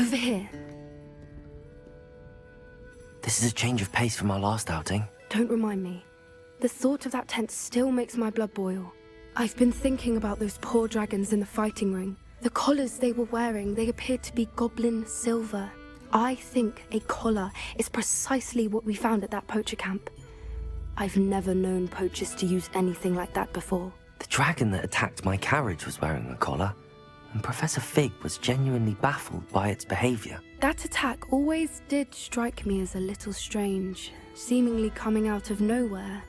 Over here. This is a change of pace from our last outing. Don't remind me. The thought of that tent still makes my blood boil. I've been thinking about those poor dragons in the fighting ring. The collars they were wearing, they appeared to be goblin silver. I think a collar is precisely what we found at that poacher camp. I've never known poachers to use anything like that before. The dragon that attacked my carriage was wearing a collar, and Professor Fig was genuinely baffled by its behavior. That attack always did strike me as a little strange, seemingly coming out of nowhere.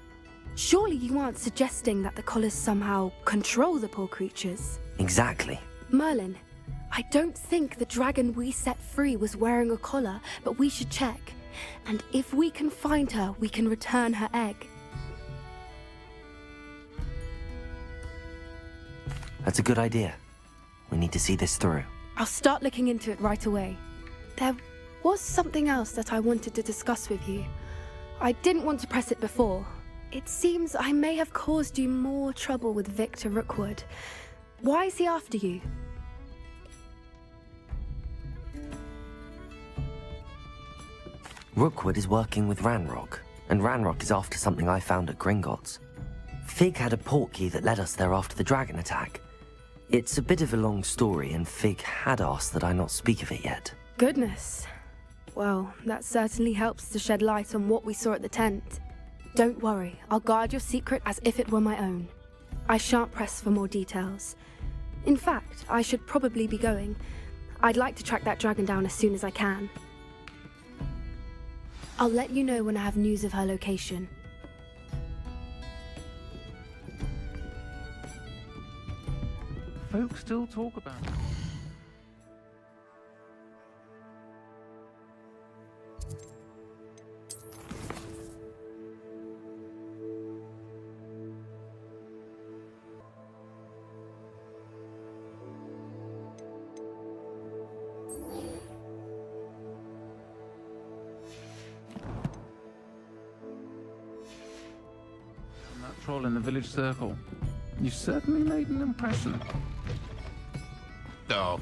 Surely you aren't suggesting that the collars somehow control the poor creatures? Exactly. Merlin, I don't think the dragon we set free was wearing a collar, but we should check. And if we can find her, we can return her egg. That's a good idea. We need to see this through. I'll start looking into it right away. There was something else that I wanted to discuss with you. I didn't want to press it before. It seems I may have caused you more trouble with Victor Rookwood. Why is he after you? Rookwood is working with Ranrock, and Ranrock is after something I found at Gringotts. Fig had a portkey that led us there after the dragon attack. It's a bit of a long story, and Fig had asked that I not speak of it yet. Goodness. Well, that certainly helps to shed light on what we saw at the tent. Don't worry, I'll guard your secret as if it were my own. I shan't press for more details. In fact, I should probably be going. I'd like to track that dragon down as soon as I can. I'll let you know when I have news of her location. Folks still talk about it. That troll in the village circle. You certainly made an impression. Oh.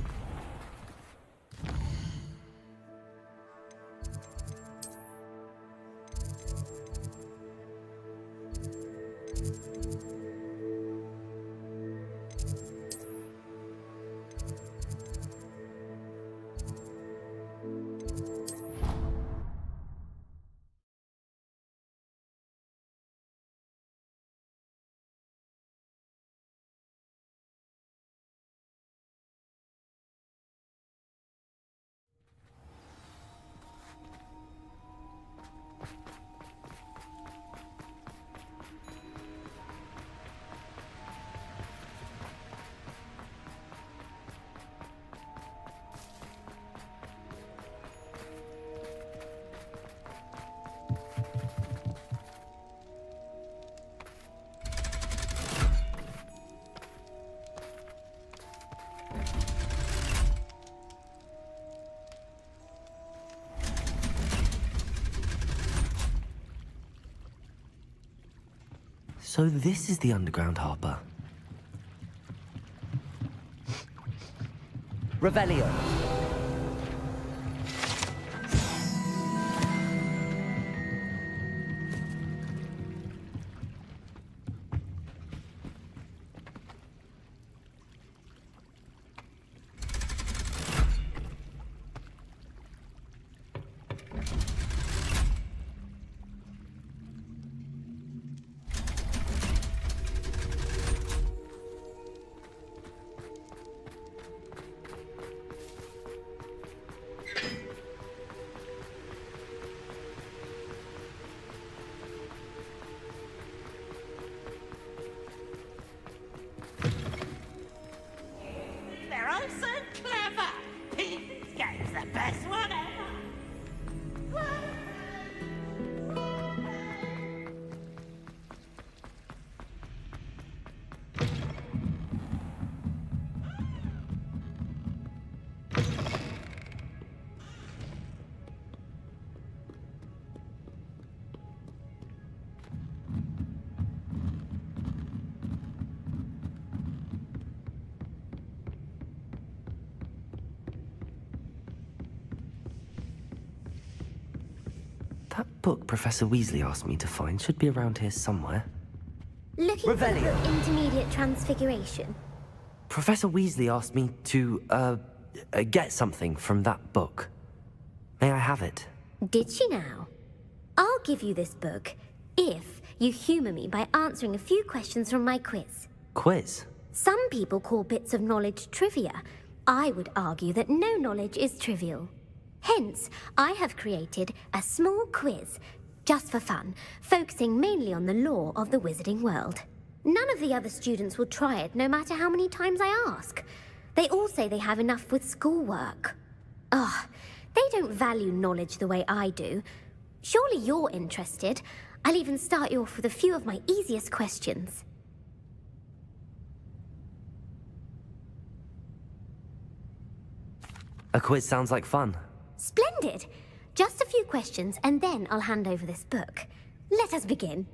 So this is the underground harbour. Revelio. book Professor Weasley asked me to find should be around here somewhere. Looking for the Revelio. book Intermediate Transfiguration? Professor Weasley asked me to, get something from that book. May I have it? Did she now? I'll give you this book if you humour me by answering a few questions from my quiz. Quiz? Some people call bits of knowledge trivia. I would argue that no knowledge is trivial. Hence, I have created a small quiz, just for fun, focusing mainly on the lore of the wizarding world. None of the other students will try it, no matter how many times I ask. They all say they have enough with schoolwork. Ugh, they don't value knowledge the way I do. Surely you're interested. I'll even start you off with a few of my easiest questions. A quiz sounds like fun. Splendid! Just a few questions, and then I'll hand over this book. Let us begin.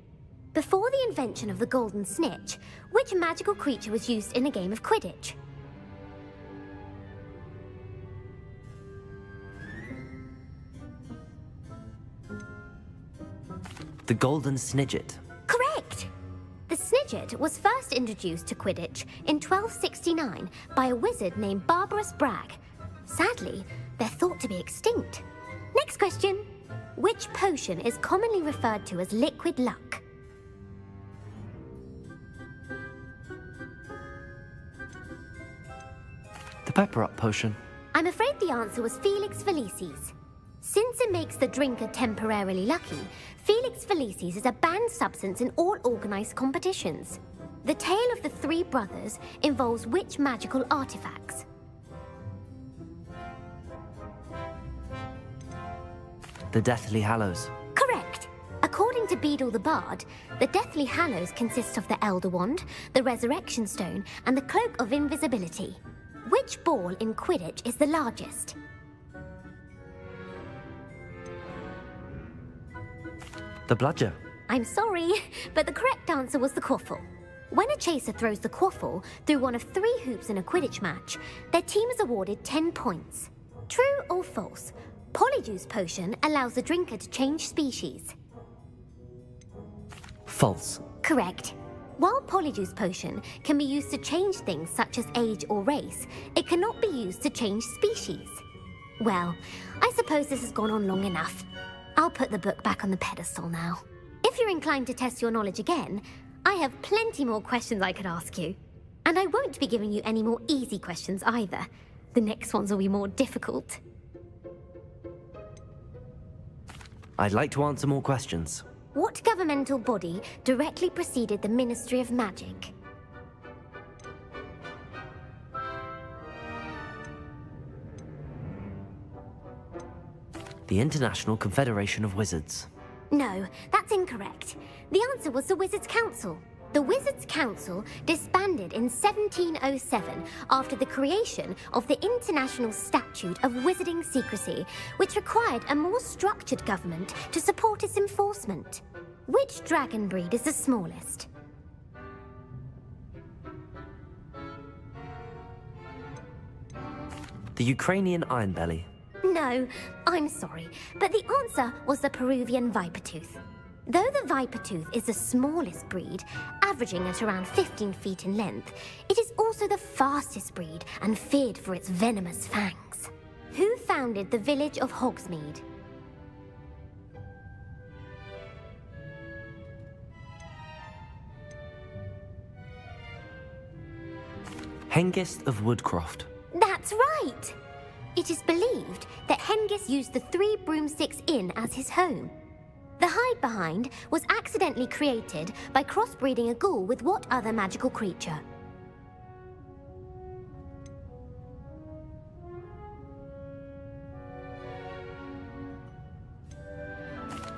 Before the invention of the golden snitch, which magical creature was used in a game of Quidditch? The Golden Snidget. Correct! The Snidget was first introduced to Quidditch in 1269 by a wizard named Barbarous Bragg. Sadly, they're thought to be extinct. Next question. Which potion is commonly referred to as liquid luck? The Pepper Up potion. I'm afraid the answer was Felix Felicis. Since it makes the drinker temporarily lucky, Felix Felicis is a banned substance in all organized competitions. The tale of the three brothers involves which magical artifacts? The Deathly Hallows. Correct. According to Beedle the Bard, the Deathly Hallows consists of the Elder Wand, the Resurrection Stone, and the Cloak of Invisibility. Which ball in Quidditch is the largest? The Bludger. I'm sorry, but the correct answer was the quaffle. When a chaser throws the quaffle through one of 3 hoops in a Quidditch match, their team is awarded 10 points. True or false? Polyjuice potion allows the drinker to change species. False. Correct. While Polyjuice potion can be used to change things such as age or race, it cannot be used to change species. Well, I suppose this has gone on long enough. I'll put the book back on the pedestal now. If you're inclined to test your knowledge again, I have plenty more questions I could ask you. And I won't be giving you any more easy questions either. The next ones will be more difficult. I'd like to answer more questions. What governmental body directly preceded the Ministry of Magic? The International Confederation of Wizards. No, that's incorrect. The answer was the Wizards' Council. The Wizards' Council disbanded in 1707 after the creation of the International Statute of Wizarding Secrecy, which required a more structured government to support its enforcement. Which dragon breed is the smallest? The Ukrainian Ironbelly. No, I'm sorry, but the answer was the Peruvian Vipertooth. Though the Vipertooth is the smallest breed, averaging at around 15 feet in length, it is also the fastest breed and feared for its venomous fangs. Who founded the village of Hogsmeade? Hengist of Woodcroft. That's right! It is believed that Hengist used the 3 Broomsticks Inn as his home. The hide-behind was accidentally created by crossbreeding a ghoul with what other magical creature?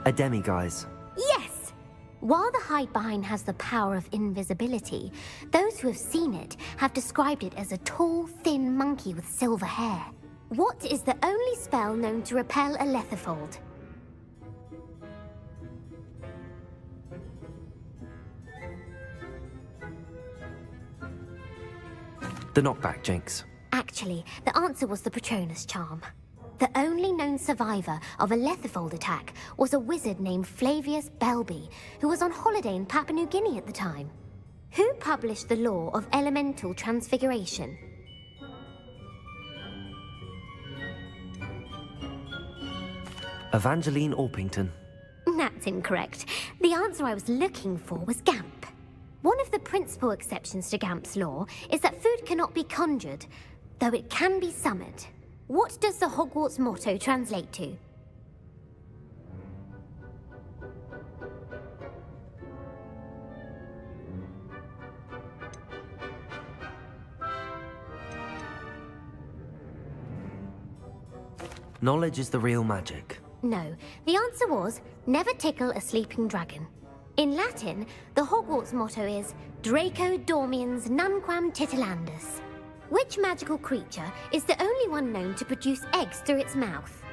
A Demiguise. Yes! While the hide-behind has the power of invisibility, those who have seen it have described it as a tall, thin monkey with silver hair. What is the only spell known to repel a letherfold? The Knockback Jinx. Actually, the answer was the Patronus charm. The only known survivor of a Lethifold attack was a wizard named Flavius Belby, who was on holiday in Papua New Guinea at the time. Who published the law of elemental transfiguration? Evangeline Orpington. That's incorrect. The answer I was looking for was Gamp. One of the principal exceptions to Gamp's law is that food cannot be conjured, though it can be summoned. What does the Hogwarts motto translate to? Knowledge is the real magic. No, the answer was, never tickle a sleeping dragon. In Latin, the Hogwarts motto is Draco dormiens nunquam titilandus. Which magical creature is the only one known to produce eggs through its mouth?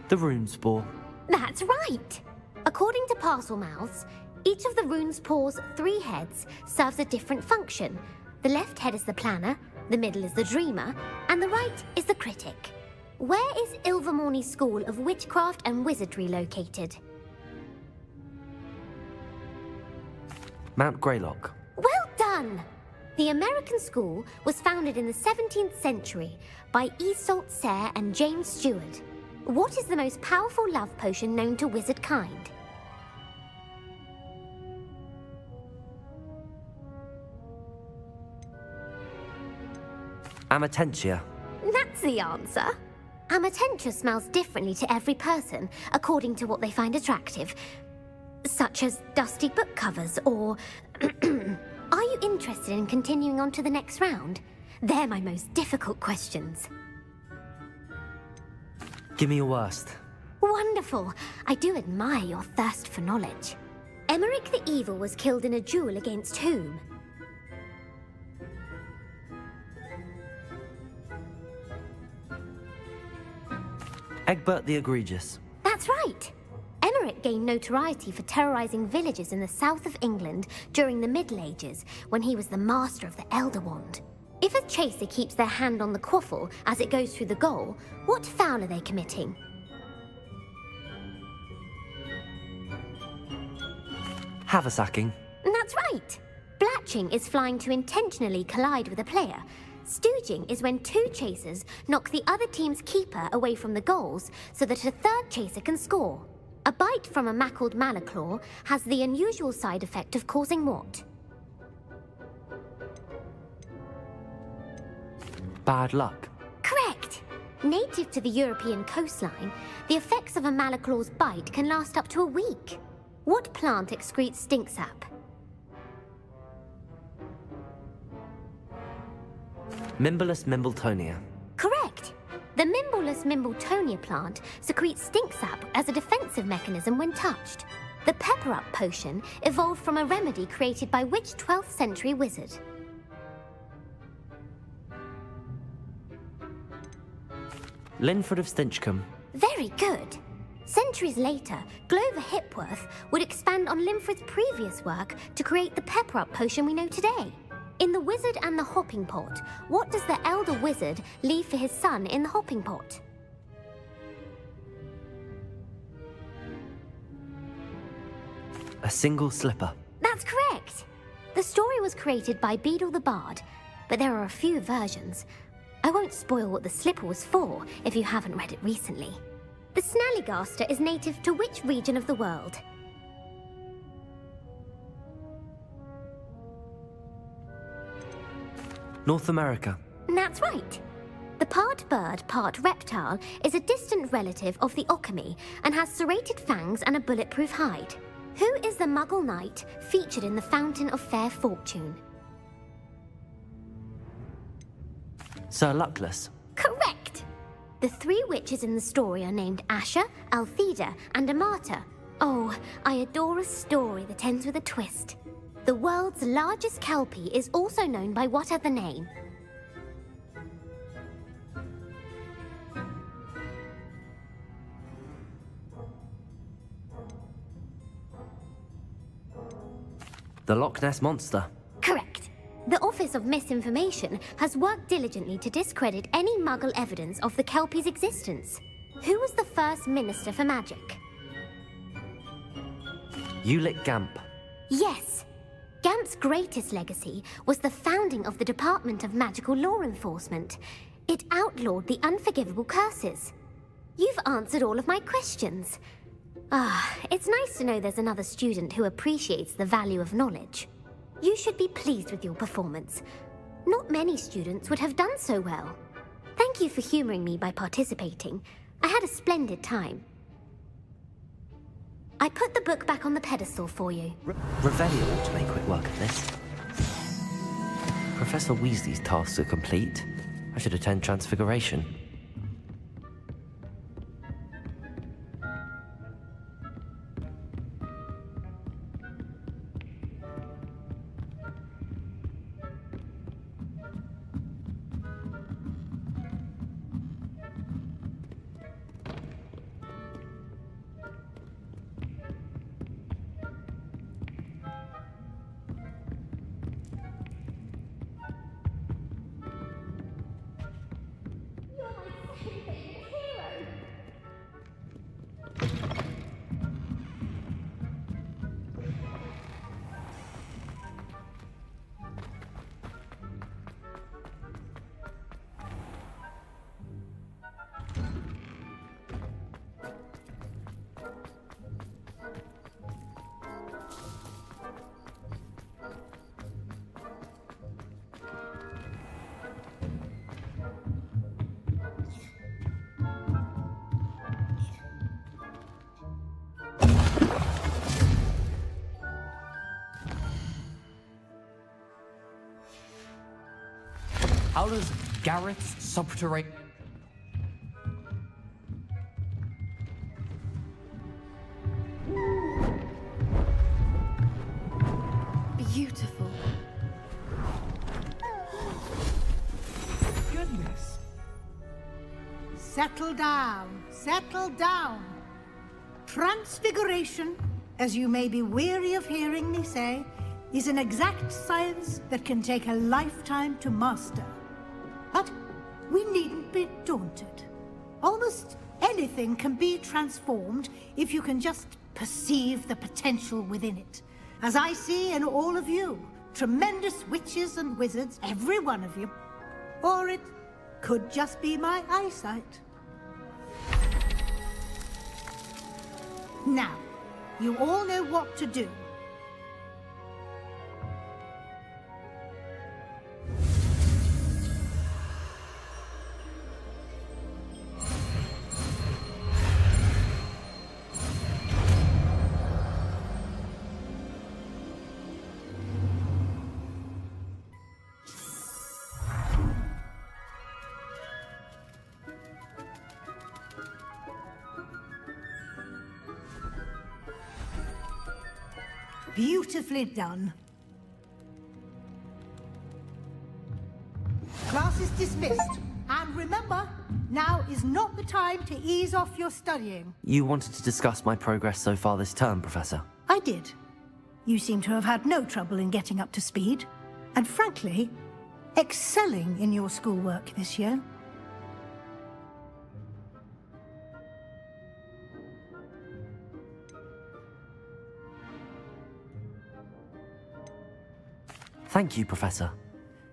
The rune spore. That's right! According to parcel mouths, each of the rune's paws' 3 heads serves a different function. The left head is the planner, the middle is the dreamer, and the right is the critic. Where is Ilvermorny's School of Witchcraft and Wizardry located? Mount Greylock. Well done! The American school was founded in the 17th century by Iseult Sayre and James Stewart. What is the most powerful love potion known to wizard kind? Amatentia. That's the answer. Amatentia smells differently to every person, according to what they find attractive. Such as dusty book covers, or... Are you interested in continuing on to the next round? They're my most difficult questions. Give me your worst. Wonderful. I do admire your thirst for knowledge. Emmerich the Evil was killed in a duel against whom? Egbert the Egregious. That's right. Emmerich gained notoriety for terrorizing villages in the south of England during the Middle Ages, when he was the master of the Elder Wand. If a chaser keeps their hand on the quaffle as it goes through the goal, what foul are they committing? Haversacking. That's right. Blatching is flying to intentionally collide with a player. Stooging is when 2 chasers knock the other team's keeper away from the goals so that a 3rd chaser can score. A bite from a mackled malaclaw has the unusual side effect of causing what? Bad luck. Correct! Native to the European coastline, the effects of a malaclaw's bite can last up to a week. What plant excretes stink sap? Mimbolus Mimbletonia. Correct! The Mimbolus Mimbletonia plant secretes stink sap as a defensive mechanism when touched. The Pepper Up potion evolved from a remedy created by which 12th century wizard? Linford of Stinchcombe. Very good! Centuries later, Glover Hipworth would expand on Linford's previous work to create the Pepper Up potion we know today. In The Wizard and the Hopping Pot, what does the elder wizard leave for his son in the hopping pot? A single slipper. That's correct! The story was created by Beadle the Bard, but there are a few versions. I won't spoil what the slipper was for if you haven't read it recently. The Snallygaster is native to which region of the world? North America. That's right. The part bird, part reptile is a distant relative of the Occamy and has serrated fangs and a bulletproof hide. Who is the Muggle knight featured in the Fountain of Fair Fortune? Sir Luckless. Correct! The 3 witches in the story are named Asha, Altheda, and Amata. Oh, I adore a story that ends with a twist. The world's largest kelpie is also known by what other name? The Loch Ness Monster. Correct. The Office of Misinformation has worked diligently to discredit any Muggle evidence of the Kelpie's existence. Who was the first Minister for Magic? Ulick Gamp. Yes. Gamp's greatest legacy was the founding of the Department of Magical Law Enforcement. It outlawed the unforgivable curses. You've answered all of my questions. It's nice to know there's another student who appreciates the value of knowledge. You should be pleased with your performance. Not many students would have done so well. Thank you for humoring me by participating. I had a splendid time. I put the book back on the pedestal for you. Revelio ought to make quick work of this. Professor Weasley's tasks are complete. I should attend Transfiguration. How does Garrett's subterranean... Beautiful. Goodness. Settle down, settle down. Transfiguration, as you may be weary of hearing me say, is an exact science that can take a lifetime to master. But we needn't be daunted. Almost anything can be transformed if you can just perceive the potential within it. As I see in all of you, tremendous witches and wizards, every one of you. Or it could just be my eyesight. Now, you all know what to do. Beautifully done. Class is dismissed. And remember, now is not the time to ease off your studying. You wanted to discuss my progress so far this term, Professor. I did. You seem to have had no trouble in getting up to speed. And frankly, excelling in your schoolwork this year. Thank you, Professor.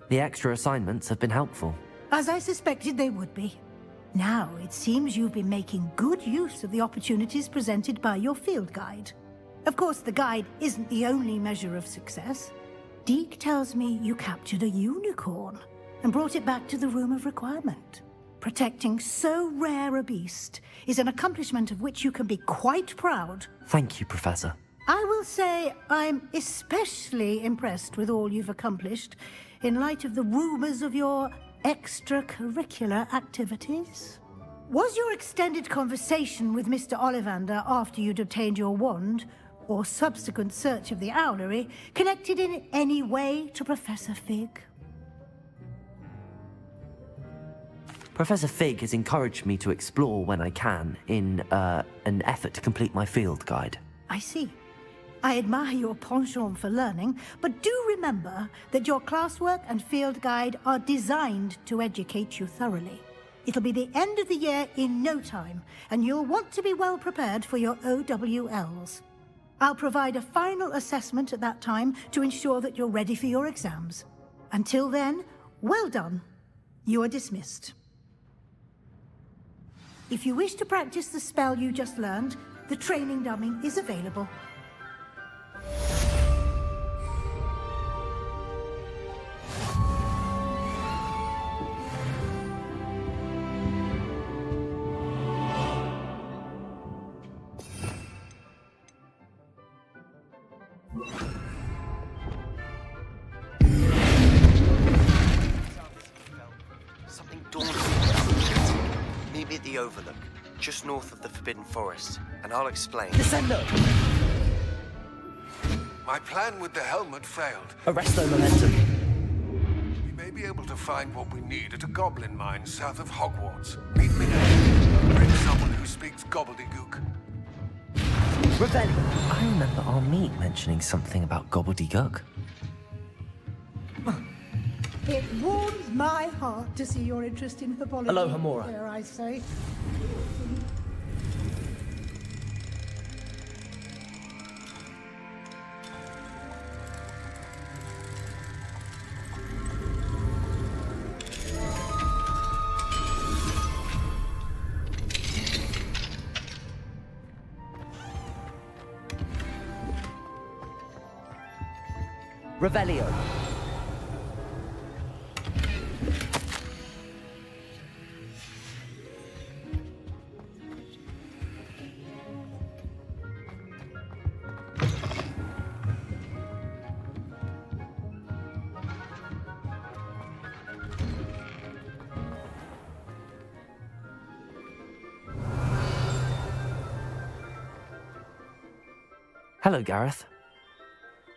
The extra assignments have been helpful. As I suspected they would be. Now, it seems you've been making good use of the opportunities presented by your field guide. Of course, the guide isn't the only measure of success. Deke tells me you captured a unicorn and brought it back to the Room of Requirement. Protecting so rare a beast is an accomplishment of which you can be quite proud. Thank you, Professor. I will say I'm especially impressed with all you've accomplished in light of the rumors of your extracurricular activities. Was your extended conversation with Mr. Ollivander after you'd obtained your wand, or subsequent search of the owlery, connected in any way to Professor Fig? Professor Fig has encouraged me to explore when I can in an effort to complete my field guide. I see. I admire your penchant for learning, but do remember that your classwork and field guide are designed to educate you thoroughly. It'll be the end of the year in no time, and you'll want to be well prepared for your OWLs. I'll provide a final assessment at that time to ensure that you're ready for your exams. Until then, well done. You are dismissed. If you wish to practice the spell you just learned, the training dummy is available. Something daunting. Meet me at the Overlook, just north of the Forbidden Forest, and I'll explain. Descendo! My plan with the helmet failed. Arresto momentum. We may be able to find what we need at a goblin mine south of Hogwarts. Meet me there. Bring someone who speaks gobbledygook. Revelio. I remember our meet mentioning something about gobbledygook. It warms my heart to see your interest in herbology. Hello, Hamora. Dare I say. Revelio. Hello, Gareth.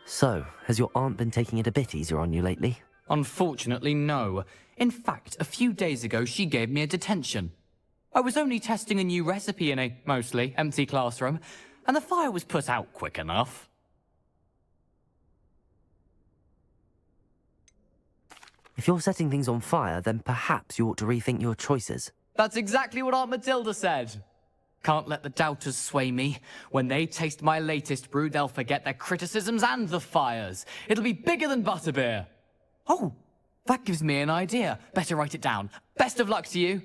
So, has your aunt been taking it a bit easier on you lately? Unfortunately, no. In fact, a few days ago, she gave me a detention. I was only testing a new recipe in a mostly empty classroom, and the fire was put out quick enough. If you're setting things on fire, then perhaps you ought to rethink your choices. That's exactly what Aunt Matilda said. Can't let the doubters sway me. When they taste my latest brew, they'll forget their criticisms and the fires. It'll be bigger than butterbeer. Oh, that gives me an idea. Better write it down. Best of luck to you.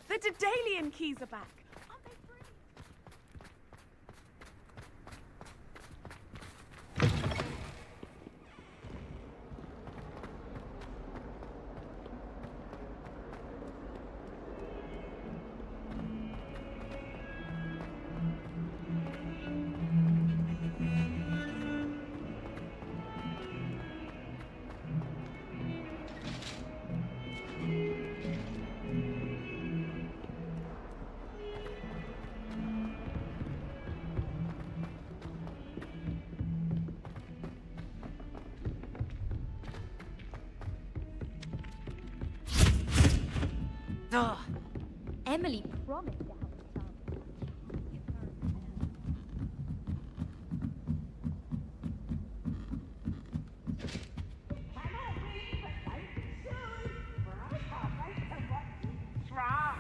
The Daedalian keys are back. Aren't they free? Emily promised to help the child.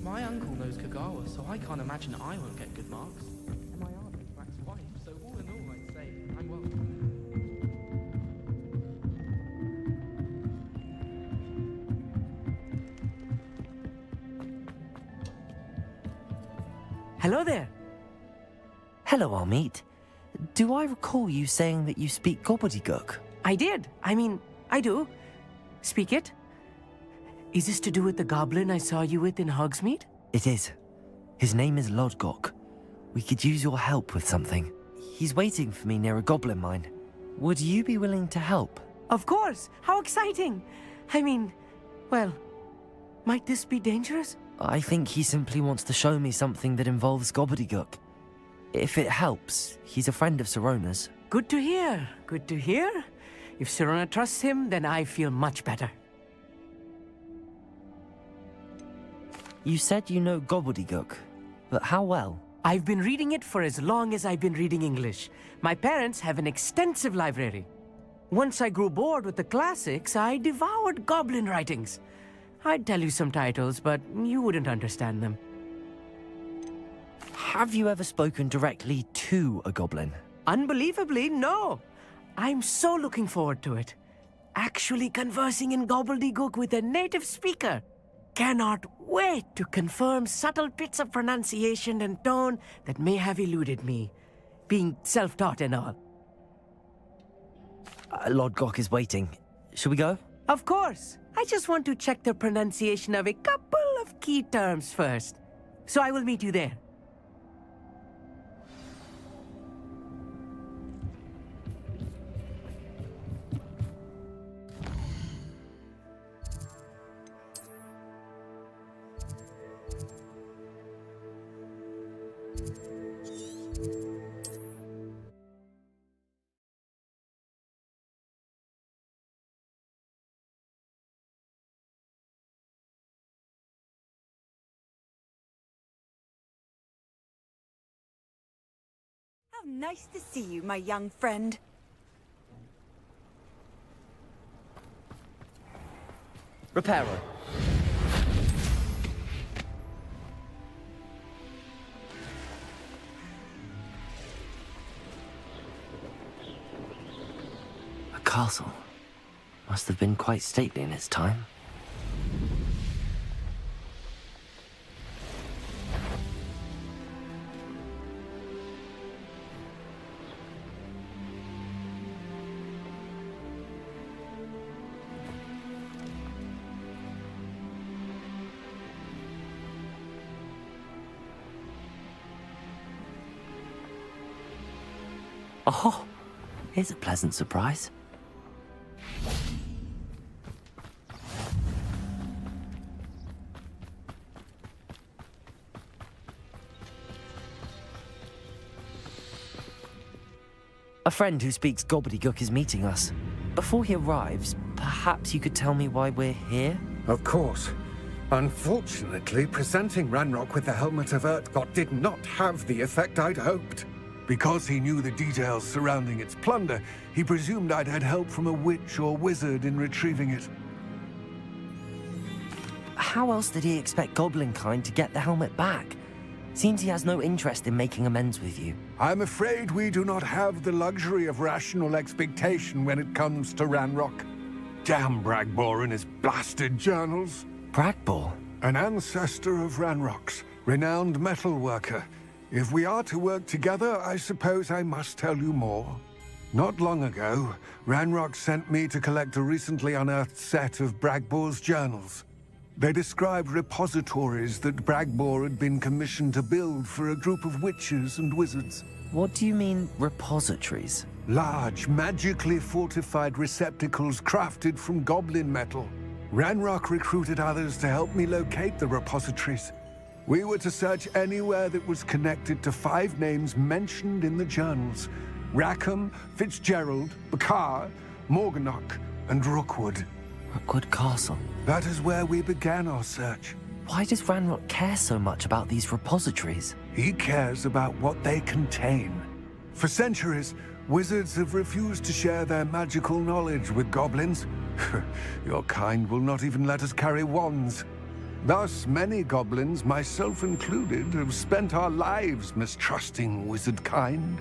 My uncle knows Kagawa, so I can't imagine I won't get good marks. And my aunt is Brack's wife, so all in all, I'd say I'm welcome. Hello there. Hello, Amit. Do I recall you saying that you speak gobbledygook? I did. I do. Speak it. Is this to do with the goblin I saw you with in Hogsmeade? It is. His name is Lodgok. We could use your help with something. He's waiting for me near a goblin mine. Would you be willing to help? Of course. How exciting. Well, might this be dangerous? I think he simply wants to show me something that involves gobbledygook. If it helps, he's a friend of Sirona's. Good to hear. Good to hear. If Sirona trusts him, then I feel much better. You said you know gobbledygook, but how well? I've been reading it for as long as I've been reading English. My parents have an extensive library. Once I grew bored with the classics, I devoured goblin writings. I'd tell you some titles, but you wouldn't understand them. Have you ever spoken directly to a goblin? Unbelievably, no. I'm so looking forward to it. Actually conversing in gobbledygook with a native speaker. Cannot wait to confirm subtle bits of pronunciation and tone that may have eluded me, being self-taught and all. Lodgok is waiting. Shall we go? Of course. I just want to check the pronunciation of a couple of key terms first. So I will meet you there. How nice to see you, my young friend. Reparo. A castle. Must have been quite stately in its time. Oh, here's a pleasant surprise. A friend who speaks gobbledygook is meeting us. Before he arrives, perhaps you could tell me why we're here? Of course. Unfortunately, presenting Ranrock with the Helmet of Urtkot did not have the effect I'd hoped. Because he knew the details surrounding its plunder, he presumed I'd had help from a witch or wizard in retrieving it. How else did he expect Goblinkind to get the helmet back? Seems he has no interest in making amends with you. I'm afraid we do not have the luxury of rational expectation when it comes to Ranrock. Damn Bragbor and his blasted journals. Bragbor? An ancestor of Ranrock's, renowned metalworker. If we are to work together, I suppose I must tell you more. Not long ago, Ranrock sent me to collect a recently unearthed set of Bragbor's journals. They described repositories that Bragbor had been commissioned to build for a group of witches and wizards. What do you mean, repositories? Large, magically fortified receptacles crafted from goblin metal. Ranrock recruited others to help me locate the repositories. We were to search anywhere that was connected to 5 names mentioned in the journals: Rackham, Fitzgerald, Bakar, Morganach, and Rookwood. Rookwood Castle. That is where we began our search. Why does Ranrock care so much about these repositories? He cares about what they contain. For centuries, wizards have refused to share their magical knowledge with goblins. Your kind will not even let us carry wands. Thus, many goblins, myself included, have spent our lives mistrusting wizard kind.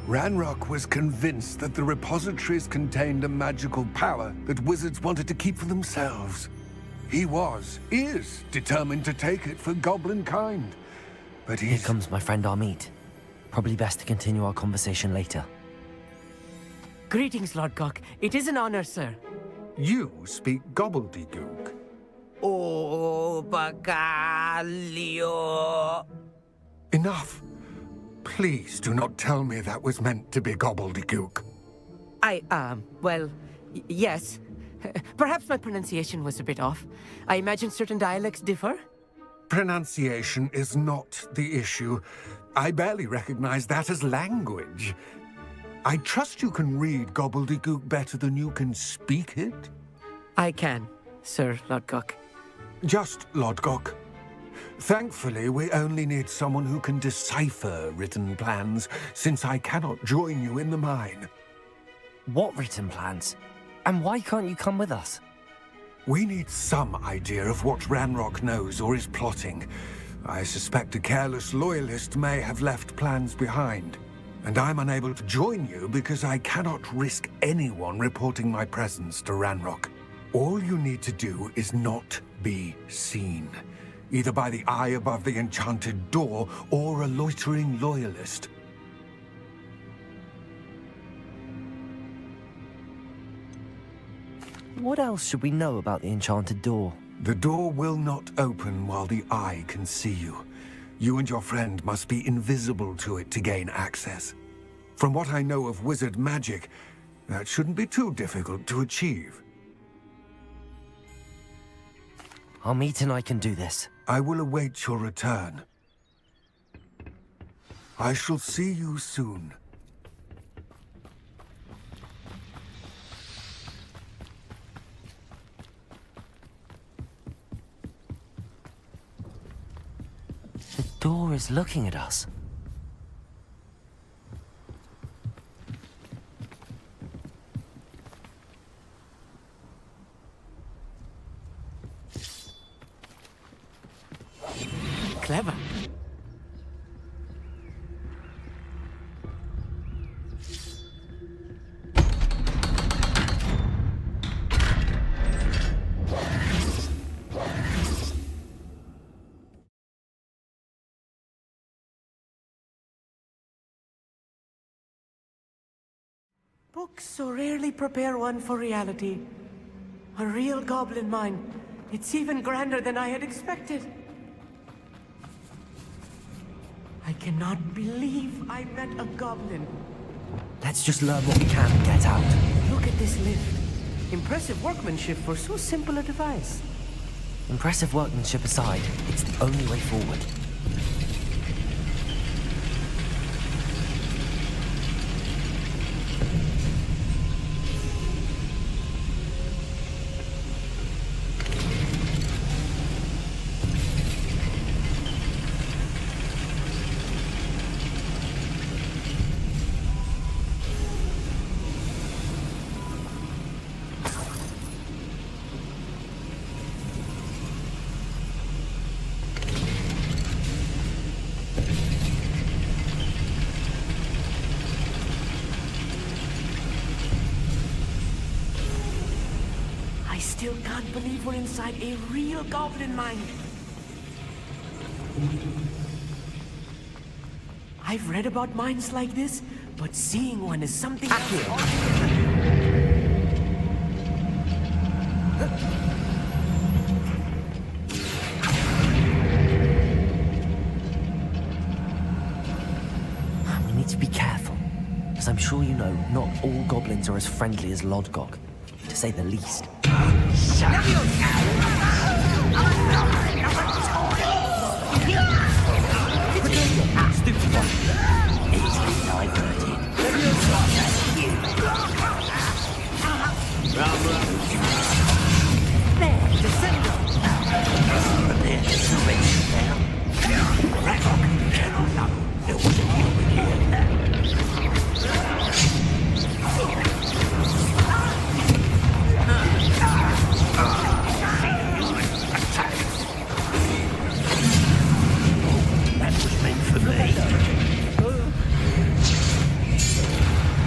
Ranrock was convinced that the repositories contained a magical power that wizards wanted to keep for themselves. He is determined to take it for goblin kind. But Here comes my friend Amit. Probably best to continue our conversation later. Greetings, Lord Cock. It is an honor, sir. You speak gobbledygook. Oh, Bagalio. Enough. Please do not tell me that was meant to be gobbledygook. Well, yes. Perhaps my pronunciation was a bit off. I imagine certain dialects differ. Pronunciation is not the issue. I barely recognize that as language. I trust you can read gobbledygook better than you can speak it? I can, Sir Lodgok. Just Lodgok. Thankfully, we only need someone who can decipher written plans, since I cannot join you in the mine. What written plans? And why can't you come with us? We need some idea of what Ranrock knows or is plotting. I suspect a careless loyalist may have left plans behind. And I'm unable to join you because I cannot risk anyone reporting my presence to Ranrock. All you need to do is not be seen, either by the eye above the enchanted door or a loitering loyalist. What else should we know about the enchanted door? The door will not open while the eye can see you. You and your friend must be invisible to it to gain access. From what I know of wizard magic, that shouldn't be too difficult to achieve. Amit and I can do this. I will await your return. I shall see you soon. The door is looking at us. Clever. Books so rarely prepare one for reality. A real goblin mine. It's even grander than I had expected. I cannot believe I met a goblin. Let's just learn what we can and get out. Look at this lift. Impressive workmanship for so simple a device. Impressive workmanship aside, it's the only way forward. I still can't believe we're inside a real goblin mine. I've read about mines like this, but seeing one is something else. We need to be careful. As I'm sure you know, not all goblins are as friendly as Lodgok, to say the least. Stupid one. Easily diverted. There, Descendo! Prepare to surrender now. Ragnarok cannot allow there was a human here. That was meant for me.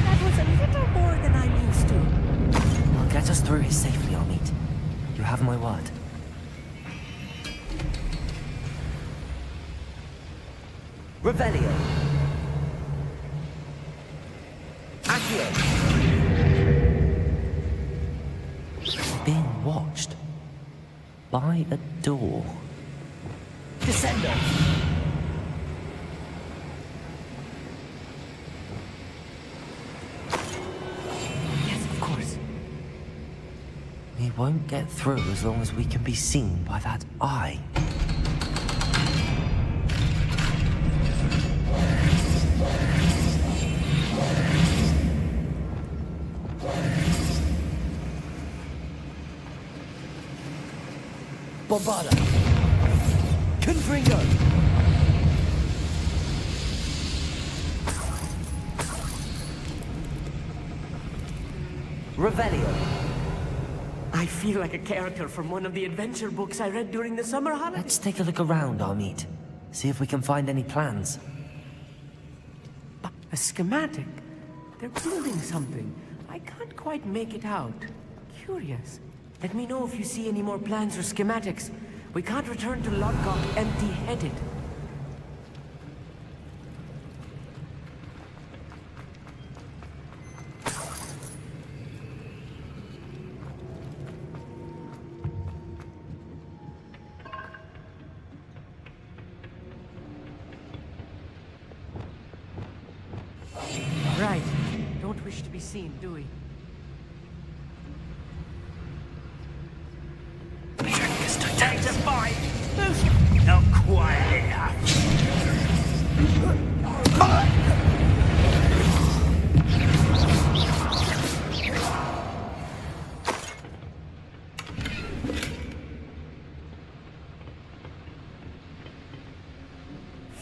That was a little more than I'm used to. I'll get us through here safely, Amit. You have my word. Revelio. Accio. Being watched. By a door. Descendo! Yes, of course. We won't get through as long as we can be seen by that eye. Bombarda! Confringo! Revelio! I feel like a character from one of the adventure books I read during the summer holidays. Let's take a look around, Amit. See if we can find any plans. A schematic? They're building something. I can't quite make it out. Curious. Let me know if you see any more plans or schematics. We can't return to Lodgok empty-headed. Right. Don't wish to be seen, do we? Take the fight! Not quite enough.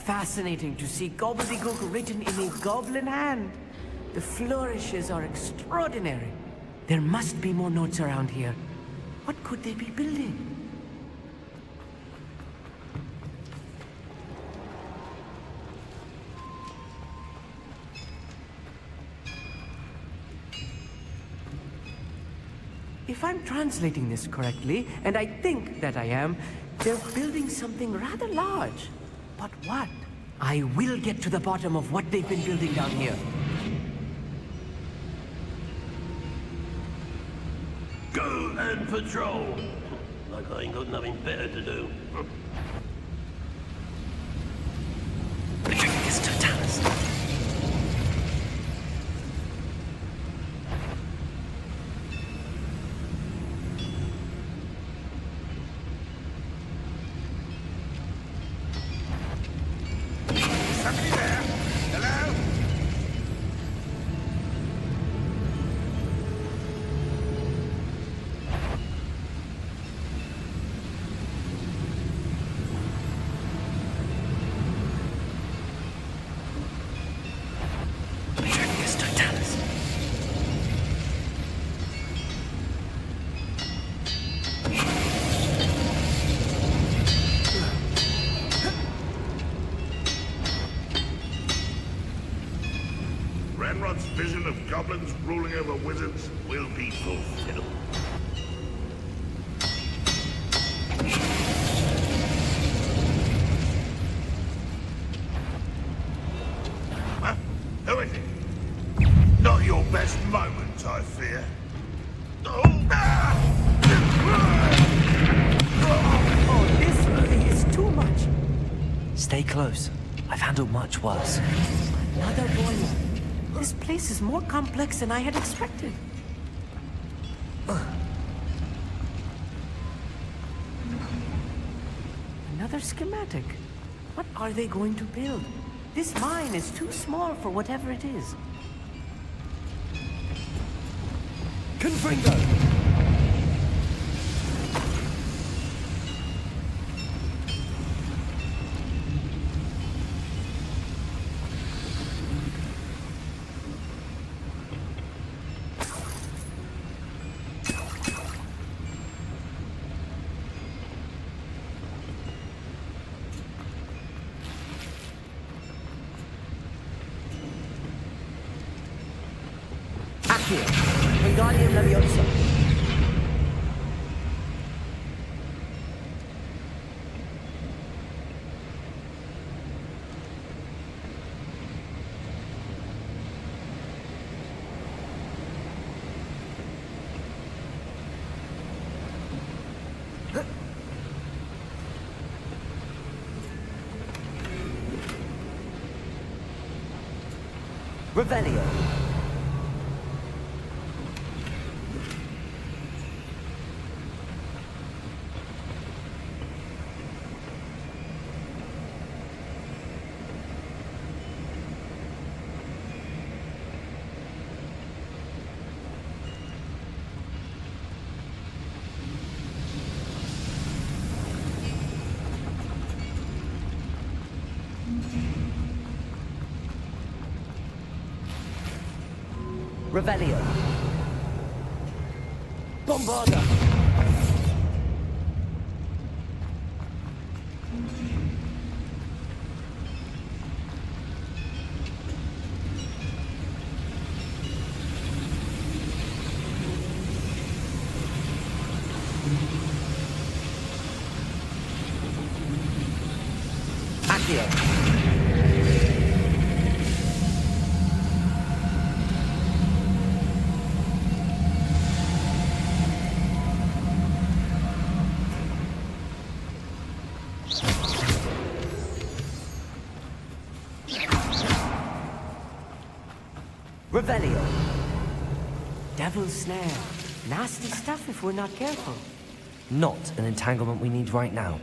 Fascinating to see gobbledygook written in a goblin hand. The flourishes are extraordinary. There must be more notes around here. What could they be building? If I'm translating this correctly, and I think that I am, they're building something rather large. But what? I will get to the bottom of what they've been building down here. Go and patrol. Like I ain't got nothing better to do. Gringotts' vision of goblins ruling over wizards will be fulfilled. Huh? Who is it? Not your best moment, I fear. Oh, this really is too much. Stay close. I've handled much worse. Another boiler. This place is more complex than I had expected. Another schematic. What are they going to build? This mine is too small for whatever it is. Confringo! Accio, Wingardium Leviosa. Revelio. Revelio. Bombarda. Accio. Revelio. Devil's Snare. Nasty stuff if we're not careful. Not an entanglement we need right now.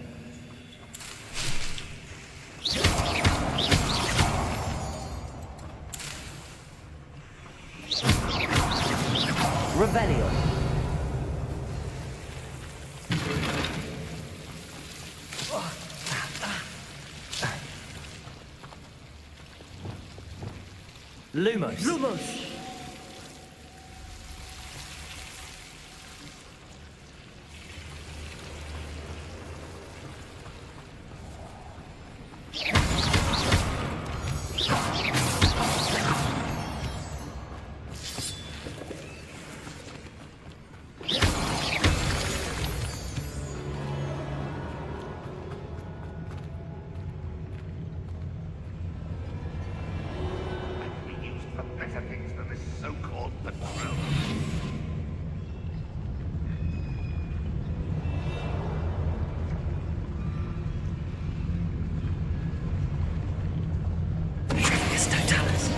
Revelio. Lumos. Lumos. For better things than this so-called patrol. It's Totalis.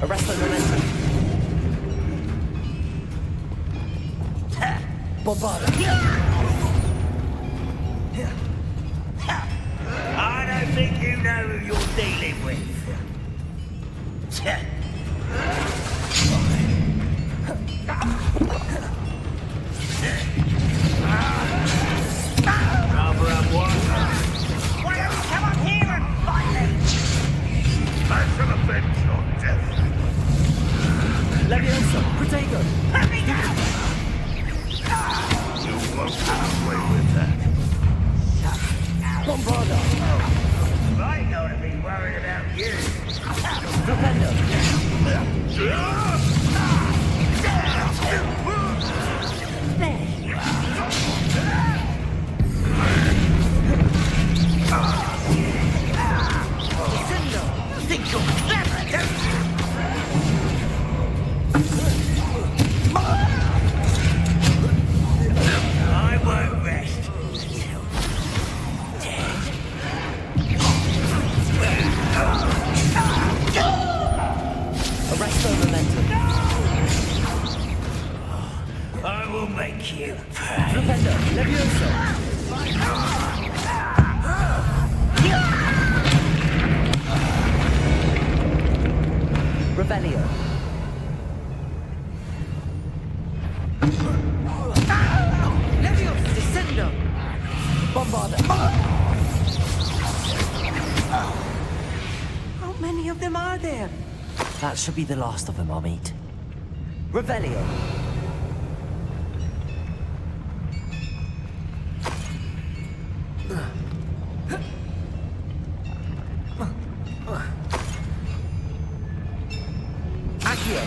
Arrest the momentum. Bombarda. I don't think you know who you're dealing with. Rather have one. Why don't you come up here and fight me? I shall avenge your death. Leviosa, Protego. Let me down! You won't get away with that. Bombarda. I gotta be worried about you. Propendo. Think you're clever, don't you? I won't rest until dead. Arrest the momentum. I will make you pay. Propendo. Leviosa. Revelio. Leviosa, descendo. Bombarda. How many of them are there? That should be the last of them, I'll meet. Revelio. Accio.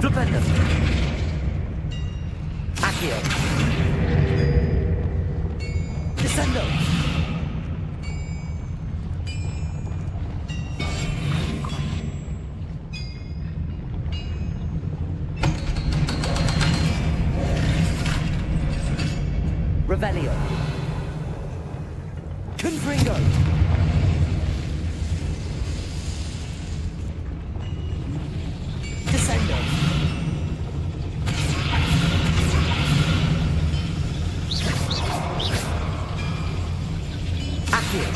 Propendo. Accio. Descendo. Revelio. Confringo. Descendo. Accio.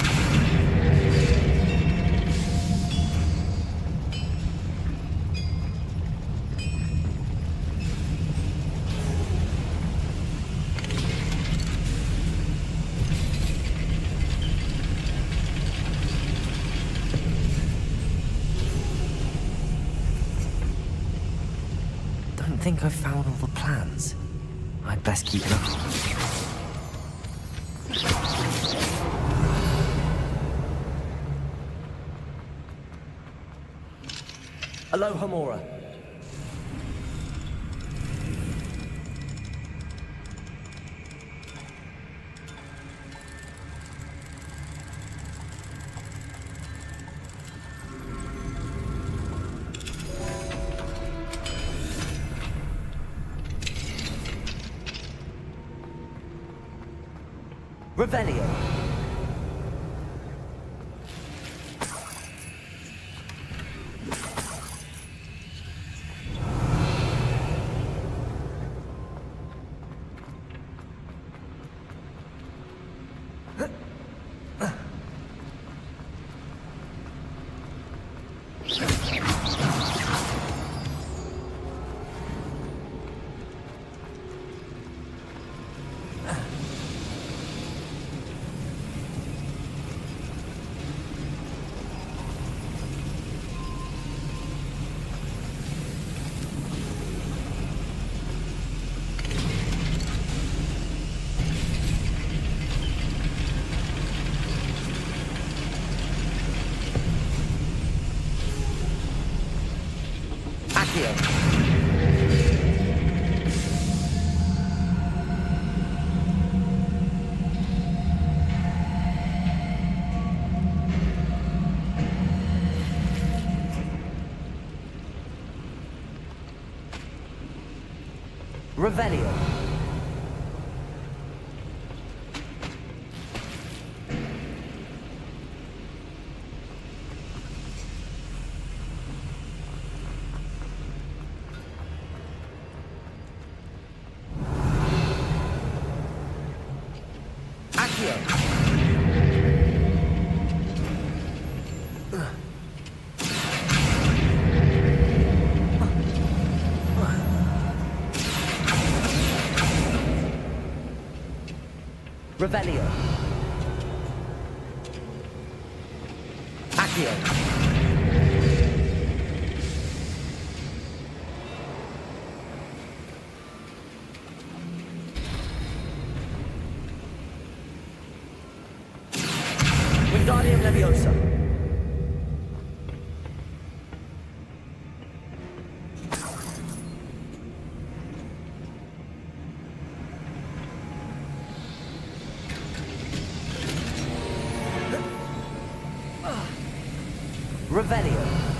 Don't think I've found all the plans. I'd best keep looking. Aloha Mora. Revelio. Revelio. Revelio. Accio. Wingardium Leviosa. Revelio.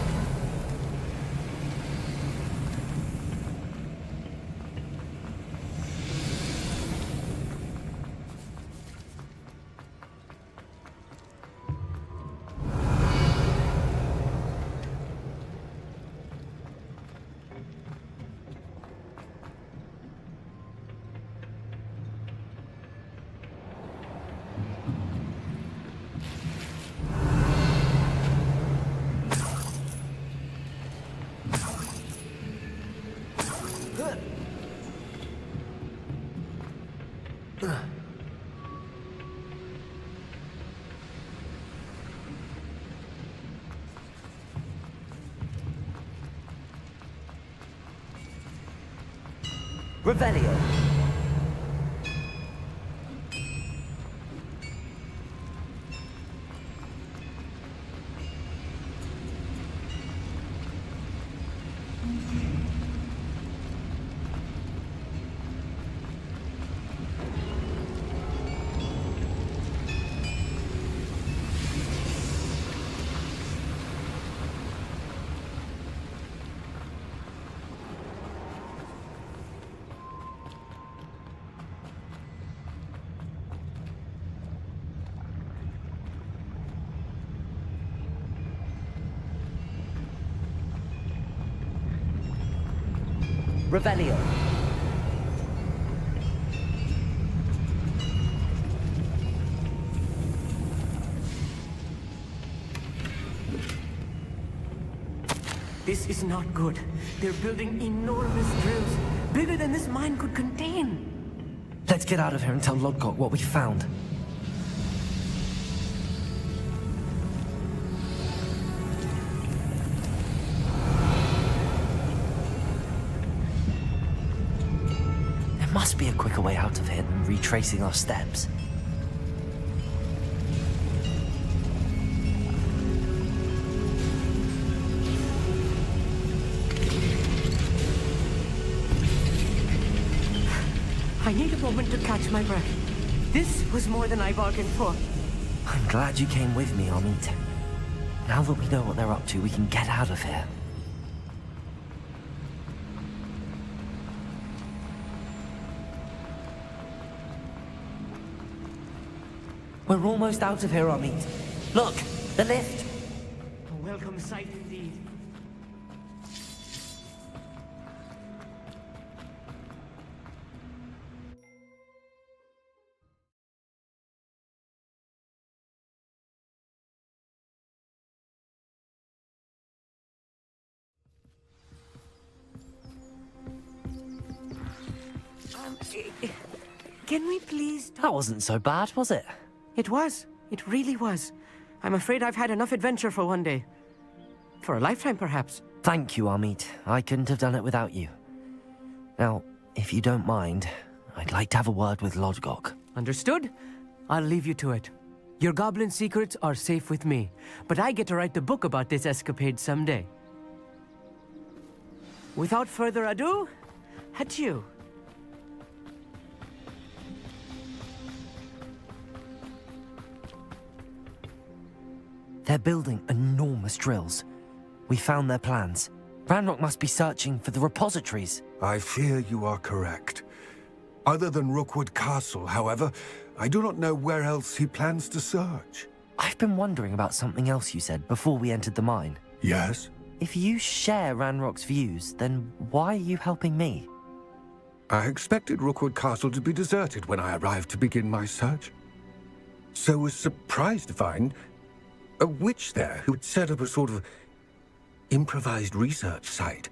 Revelio. Revelio. This is not good. They're building enormous drills, bigger than this mine could contain. Let's get out of here and tell Lodgok what we found. There must be a quicker way out of here than retracing our steps. I need a moment to catch my breath. This was more than I bargained for. I'm glad you came with me, Amit. Now that we know what they're up to, we can get out of here. We're almost out of here, Amit. Look, the lift. A welcome sight indeed. Can we please talk? That wasn't so bad, was it? It was. It really was. I'm afraid I've had enough adventure for one day. For a lifetime, perhaps. Thank you, Amit. I couldn't have done it without you. Now, if you don't mind, I'd like to have a word with Lodgok. Understood? I'll leave you to it. Your goblin secrets are safe with me, but I get to write the book about this escapade someday. Without further ado, adieu. They're building enormous drills. We found their plans. Ranrock must be searching for the repositories. I fear you are correct. Other than Rookwood Castle, however, I do not know where else he plans to search. I've been wondering about something else you said before we entered the mine. Yes? If you share Ranrock's views, then why are you helping me? I expected Rookwood Castle to be deserted when I arrived to begin my search. So was surprised to find a witch there who had set up a sort of improvised research site.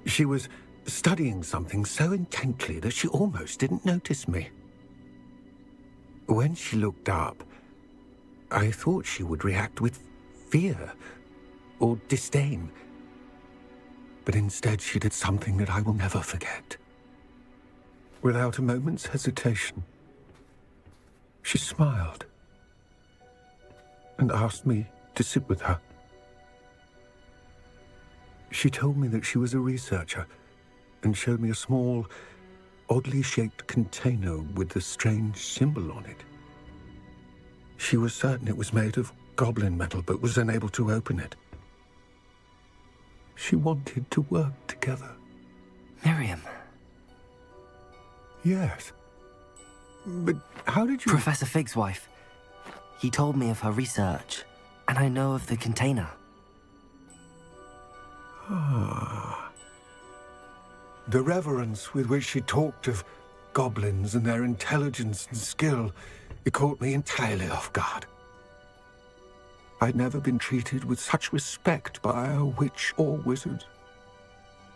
She was studying something so intently that she almost didn't notice me. When she looked up, I thought she would react with fear or disdain. But instead she did something that I will never forget. Without a moment's hesitation, she smiled and asked me to sit with her. She told me that she was a researcher and showed me a small, oddly shaped container with a strange symbol on it. She was certain it was made of goblin metal, but was unable to open it. She wanted to work together. Miriam. Yes. But how did you... Professor Fig's wife. He told me of her research, and I know of the container. Ah. The reverence with which she talked of goblins and their intelligence and skill, it caught me entirely off guard. I'd never been treated with such respect by a witch or wizard.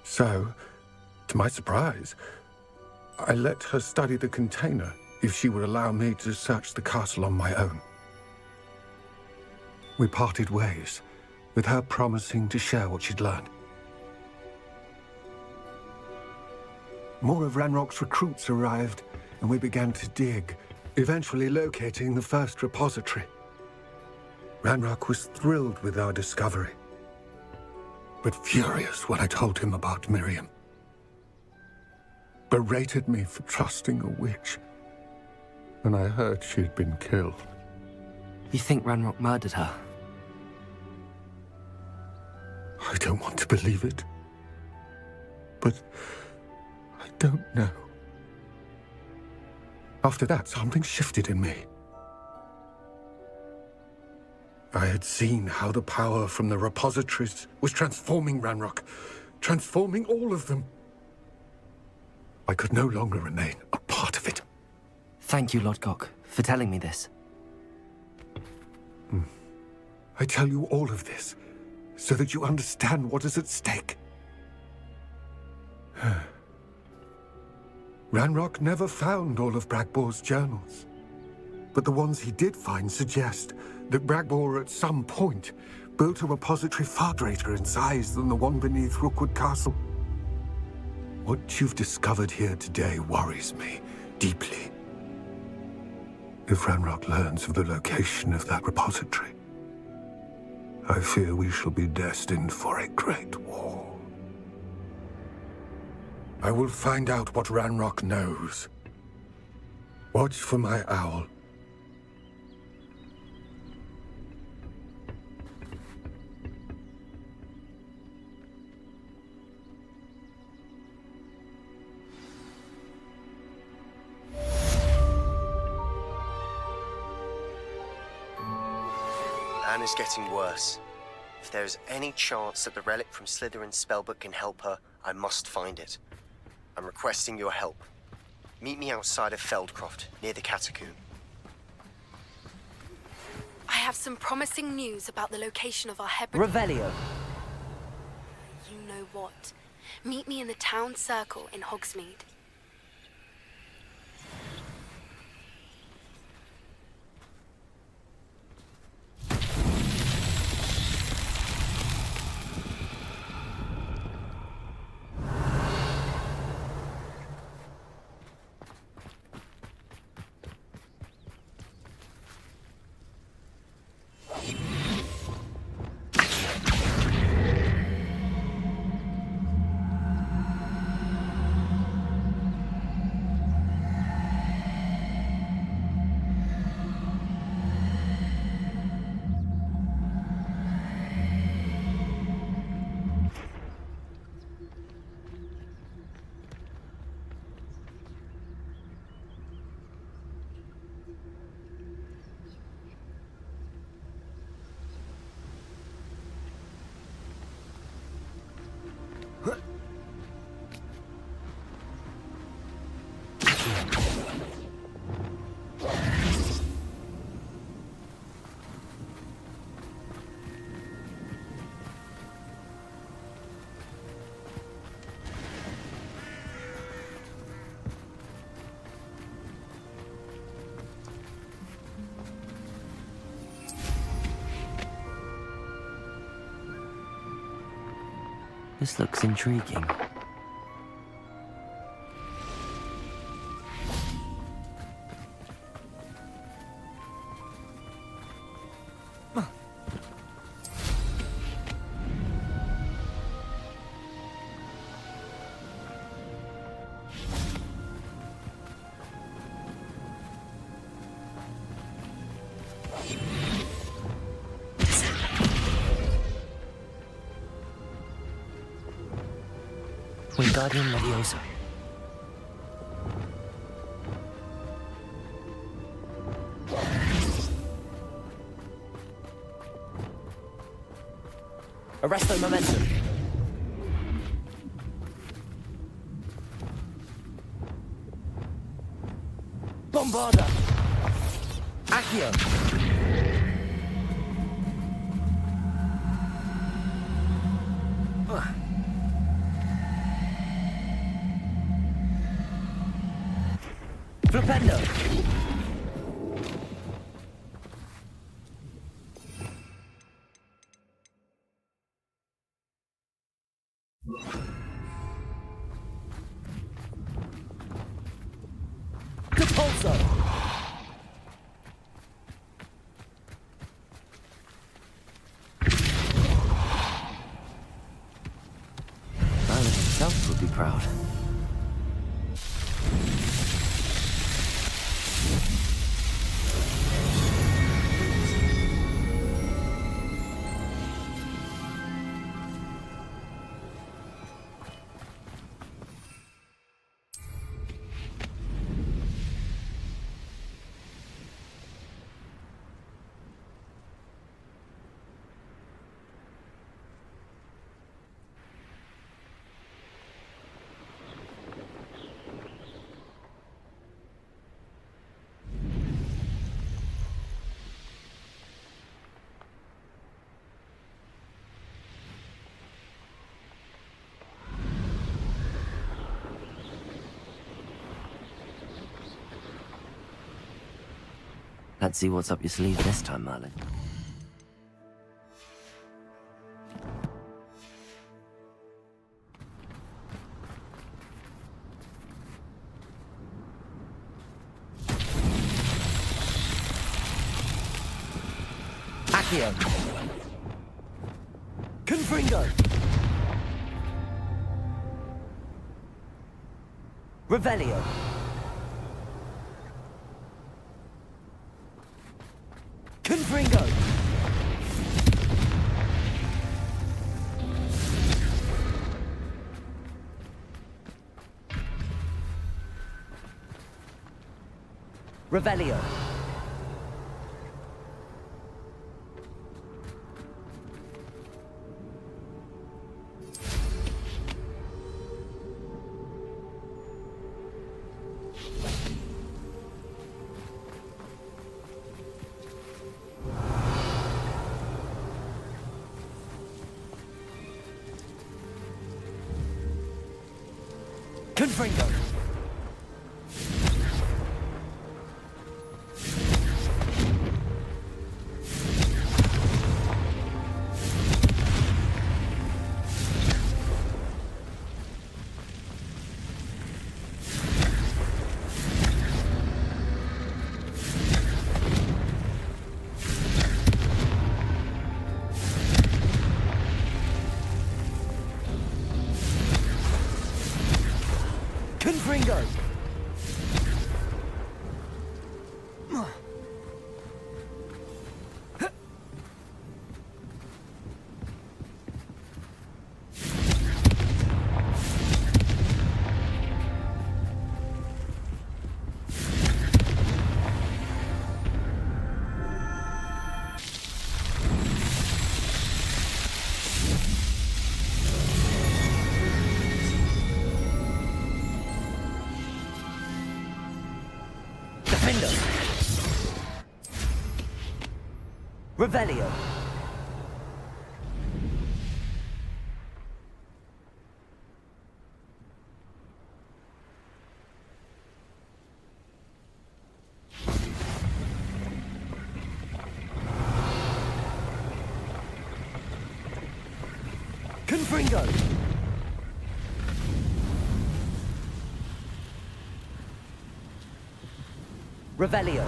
So, to my surprise, I let her study the container if she would allow me to search the castle on my own. We parted ways, with her promising to share what she'd learned. More of Ranrock's recruits arrived, and we began to dig, eventually locating the first repository. Ranrock was thrilled with our discovery, but furious when I told him about Miriam. Berated me for trusting a witch, and I heard she'd been killed. You think Ranrock murdered her? I don't want to believe it, but I don't know. After that, something shifted in me. I had seen how the power from the repositories was transforming Ranrock, transforming all of them. I could no longer remain a part of it. Thank you, Lodgok, for telling me this. I tell you all of this so that you understand what is at stake. Ranrock never found all of Bragbor's journals, but the ones he did find suggest that Bragbor at some point built a repository far greater in size than the one beneath Rookwood Castle. What you've discovered here today worries me deeply. If Ranrock learns of the location of that repository, I fear we shall be destined for a great war. I will find out what Ranrock knows. Watch for my owl. Anna's getting worse. If there is any chance that the relic from Slytherin's spellbook can help her, I must find it. I'm requesting your help. Meet me outside of Feldcroft, near the Catacomb. I have some promising news about the location of our Revelio. You know what? Meet me in the town circle in Hogsmeade. This looks intriguing. Wingardium Leviosa. Arresto momentum. Bombarda. Accio. Flipendo. Capulso. Merlin himself would be proud. Let's see what's up your sleeve this time, Merlin. Accio. Confringo. Revelio. Confringo. Revelio. Confringo. Confringo. Revelio. Confringo. Revelio.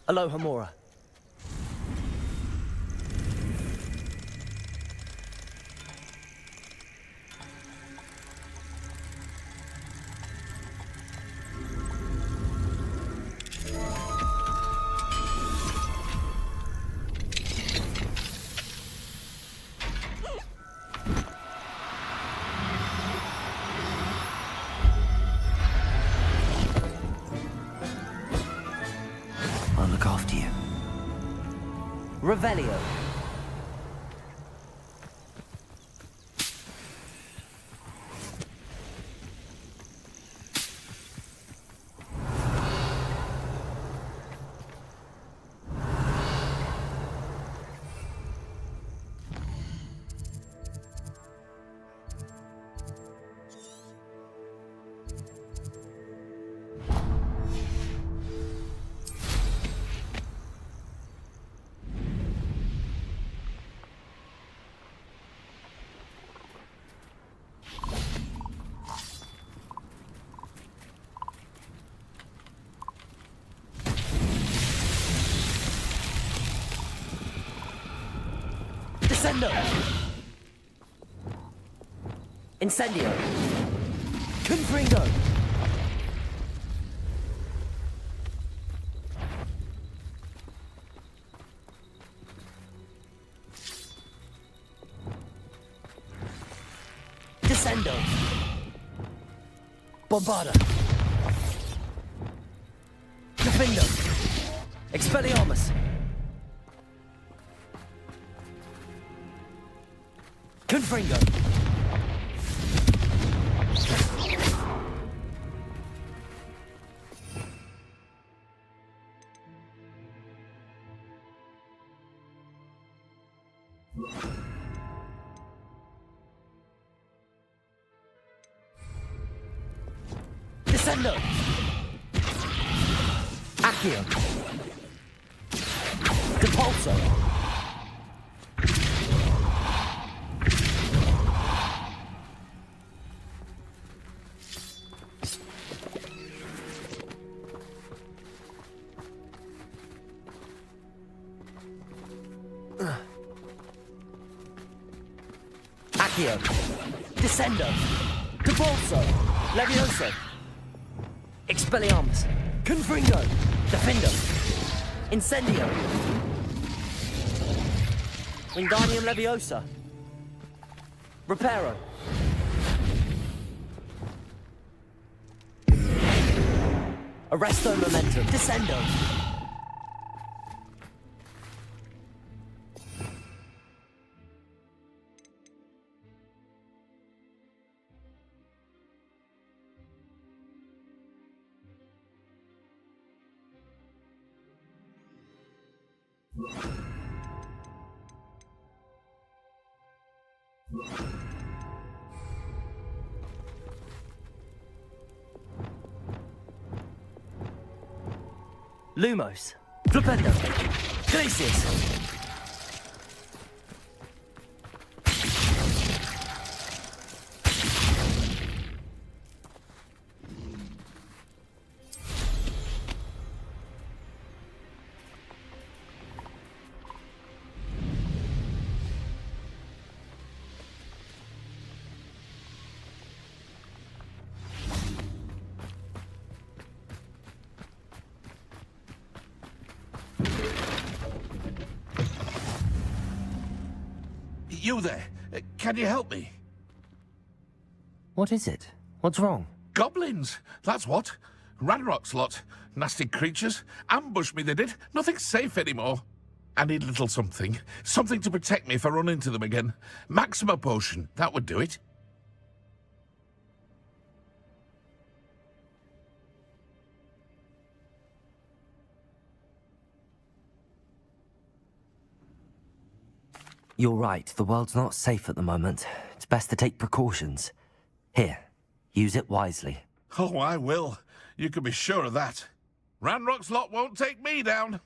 Aloha Mora. I'll look after you. Revelio. Descendo! Incendio! Confringo! Descendo! Bombarda! Defendo! Expelliarmus! Confringo! Descendo! Accio! Depulso! Accio! Descendo! Depulso! Levioso! Expelliarmus! Confringo! Defendo! Incendio! Wingardium Leviosa! Reparo! Arresto Momentum! Descendo! Lumos! Flipendo! Glacius! You there? Can you help me? What is it? What's wrong? Goblins! That's what. Ranrock's lot. Nasty creatures. Ambush me, they did. Nothing's safe anymore. I need a little something. Something to protect me if I run into them again. Maxima potion. That would do it. You're right, the world's not safe at the moment. It's best to take precautions. Here, Use it wisely. Oh, I will. You can be sure of that. Ranrock's lot won't take me down.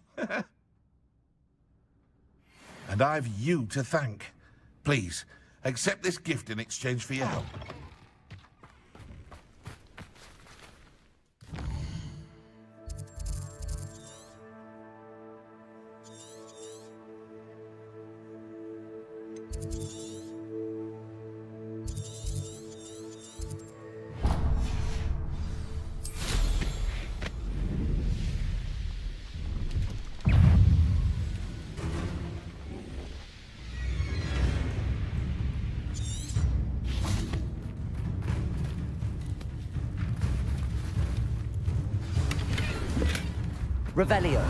And I've you to thank. Please, accept this gift in exchange for your help. Revelio.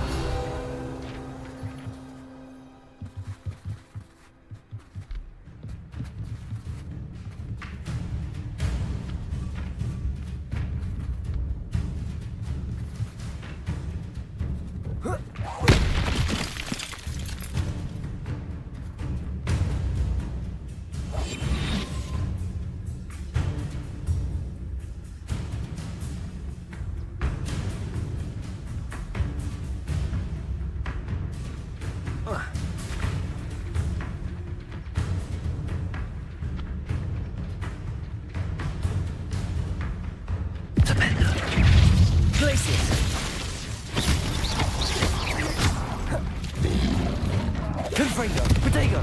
Confringo, Protego,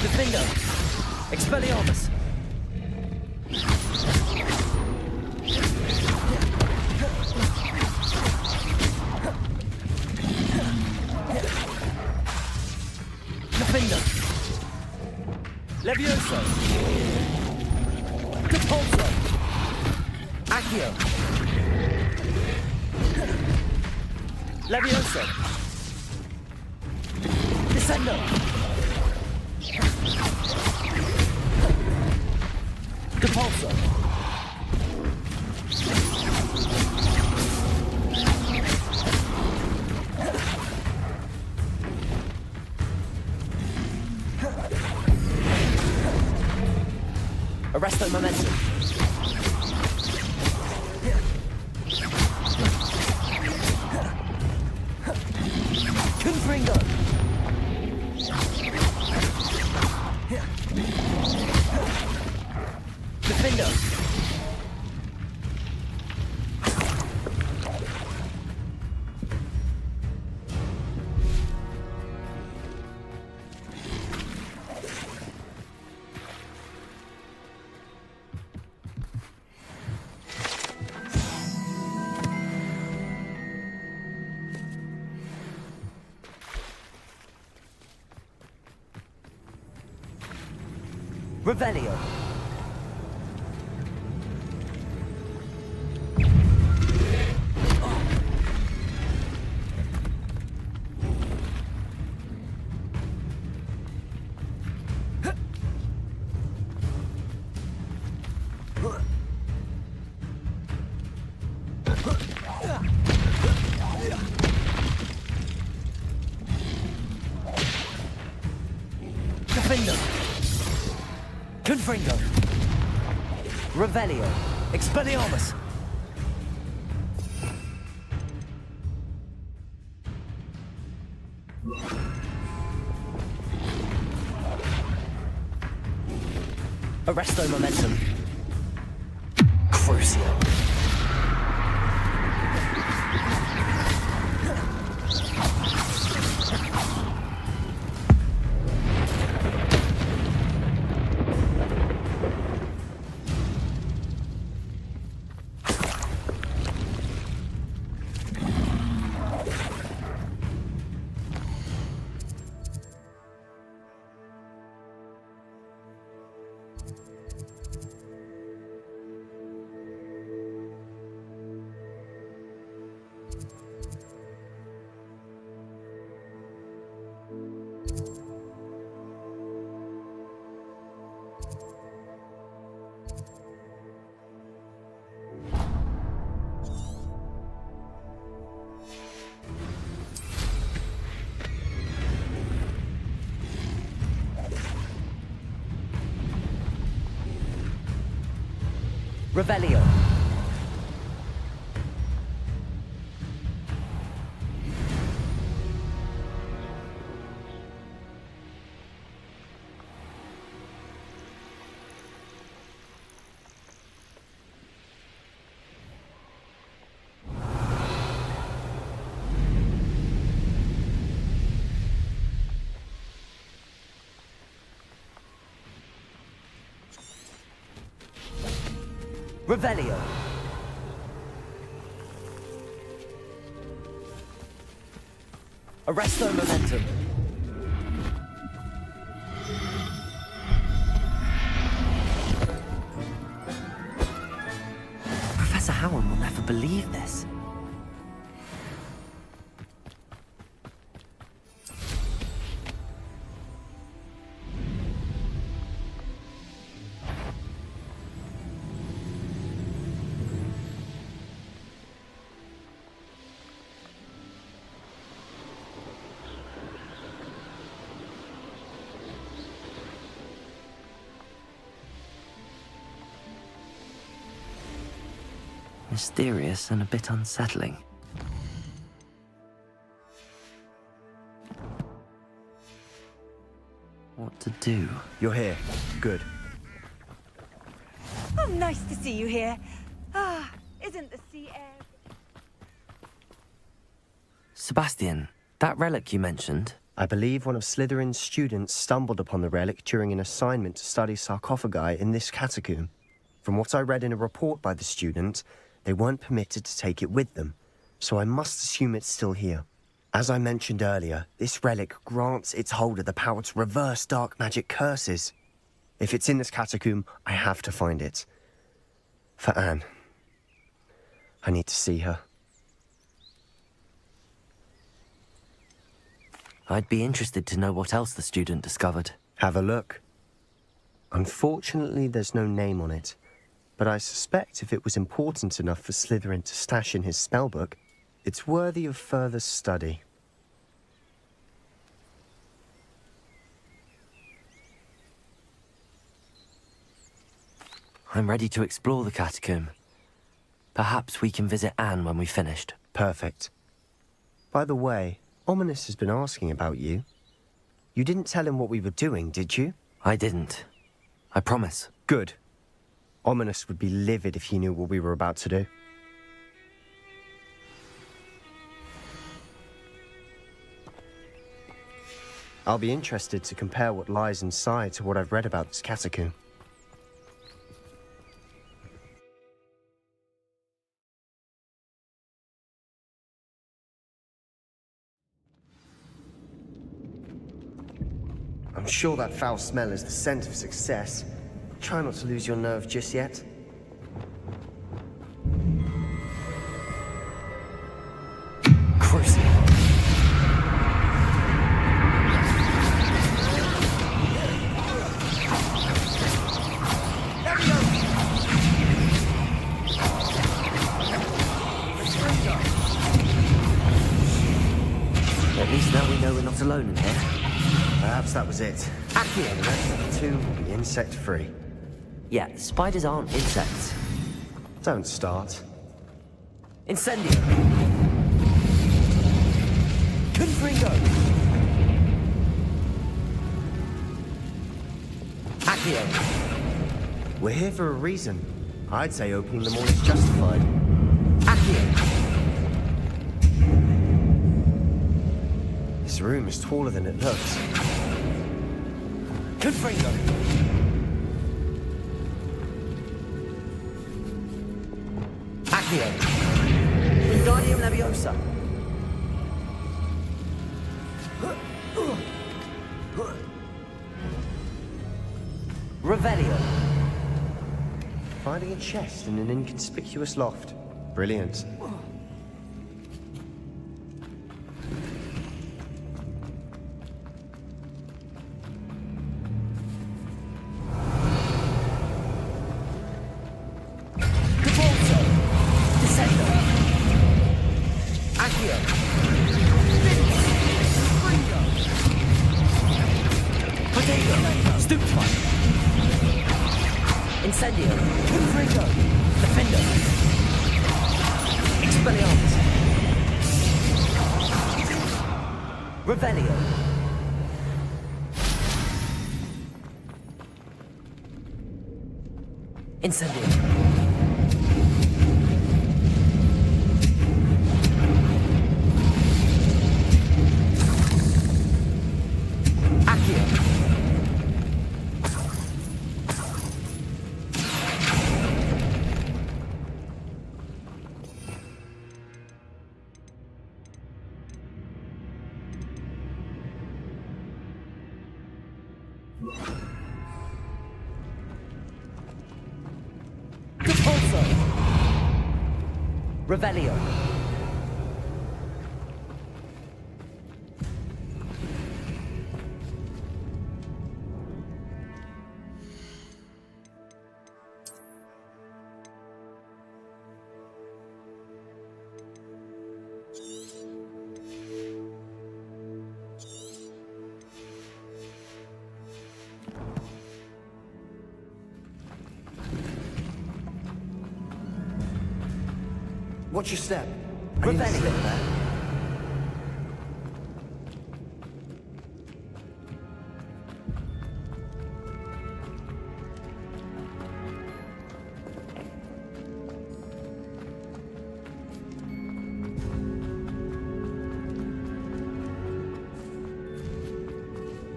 Defendo, Expelliarmus. Defendo, Levioso, Capulso, Accio, Levioso. Descendo! Depulso! Arresto momentum! Confringo! Defendo! Revelio. Defendo. Confringo. Revelio. Expelliarmus. Arresto momentum. Crucio. Revelio. Revelio. Arresto momentum. Professor Howard will never believe this. Mysterious and a bit unsettling. What to do? You're here. Good. Oh, nice to see you here. Ah, isn't the sea air... Sebastian, that relic you mentioned, I believe one of Slytherin's students stumbled upon the relic during an assignment to study sarcophagi in this catacomb. From what I read in a report by the student, they weren't permitted to take it with them, so I must assume it's still here. As I mentioned earlier, this relic grants its holder the power to reverse dark magic curses. If it's in this catacomb, I have to find it. For Anne. I need to see her. I'd be interested to know what else the student discovered. Have a look. Unfortunately, there's no name on it. But I suspect if it was important enough for Slytherin to stash in his spellbook, it's worthy of further study. I'm ready to explore the catacomb. Perhaps we can visit Anne when we've finished. Perfect. By the way, Ominous has been asking about you. You didn't tell him what we were doing, did you? I didn't. I promise. Good. Ominous would be livid if he knew what we were about to do. I'll be interested to compare what lies inside to what I've read about this catacomb. I'm sure that foul smell is the scent of success. Try not to lose your nerve just yet. Crucible. At least now we know we're not alone in here. Perhaps that was it. Accio. The rest of the two will be insect-free. Yeah, spiders aren't insects. Don't start. Incendio. Confringo. Accio. We're here for a reason. I'd say opening them all is justified. Accio. This room is taller than it looks. Confringo. Accio. Wingardium Leviosa. Revelio. Finding a chest in an inconspicuous loft. Brilliant. Incendio. Confringo. Revelio. Incendio. Accio. Repulso. Revelio. Watch your step. Revelio.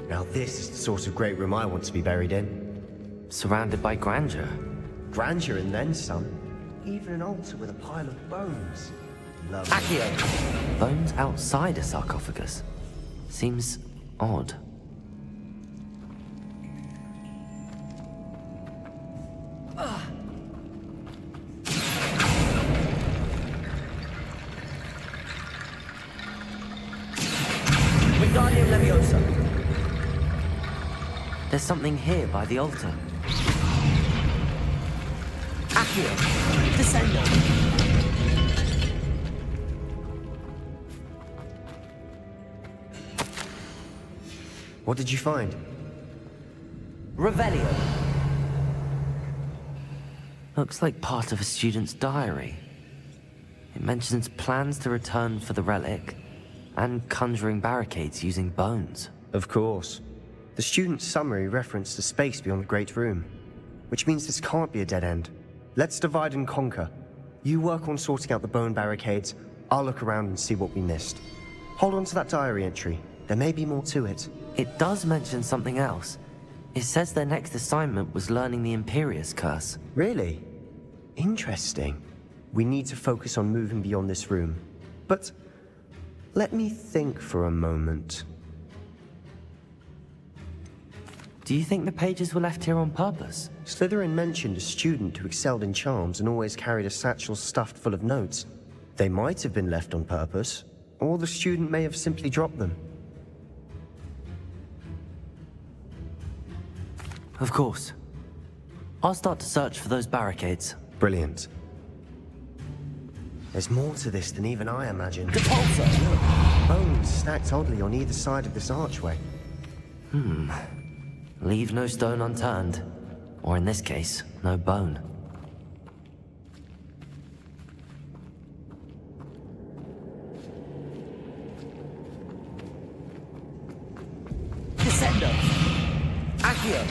Now this is the sort of great room I want to be buried in. Surrounded by grandeur. Grandeur and then some. Even an altar with a pile of bones. Lovely. Accio. Bones outside a sarcophagus. Seems odd. Wingardium Leviosa. There's something here by the altar. Accio. Descendo. What did you find? Revelio. Looks like part of a student's diary. It mentions plans to return for the relic and conjuring barricades using bones. Of course. The student's summary referenced a space beyond the Great Room, which means this can't be a dead end. Let's divide and conquer. You work on sorting out the bone barricades, I'll look around and see what we missed. Hold on to that diary entry. There may be more to it. It does mention something else. It says their next assignment was learning the Imperius Curse. Really? Interesting. We need to focus on moving beyond this room. But let me think for a moment. Do you think the pages were left here on purpose? Slytherin mentioned a student who excelled in charms and always carried a satchel stuffed full of notes. They might have been left on purpose, or the student may have simply dropped them. Of course. I'll start to search for those barricades. Brilliant. There's more to this than even I imagined. Repulso! Bones stacked oddly on either side of this archway. Leave no stone unturned. Or in this case, no bone. Descendo! Accio!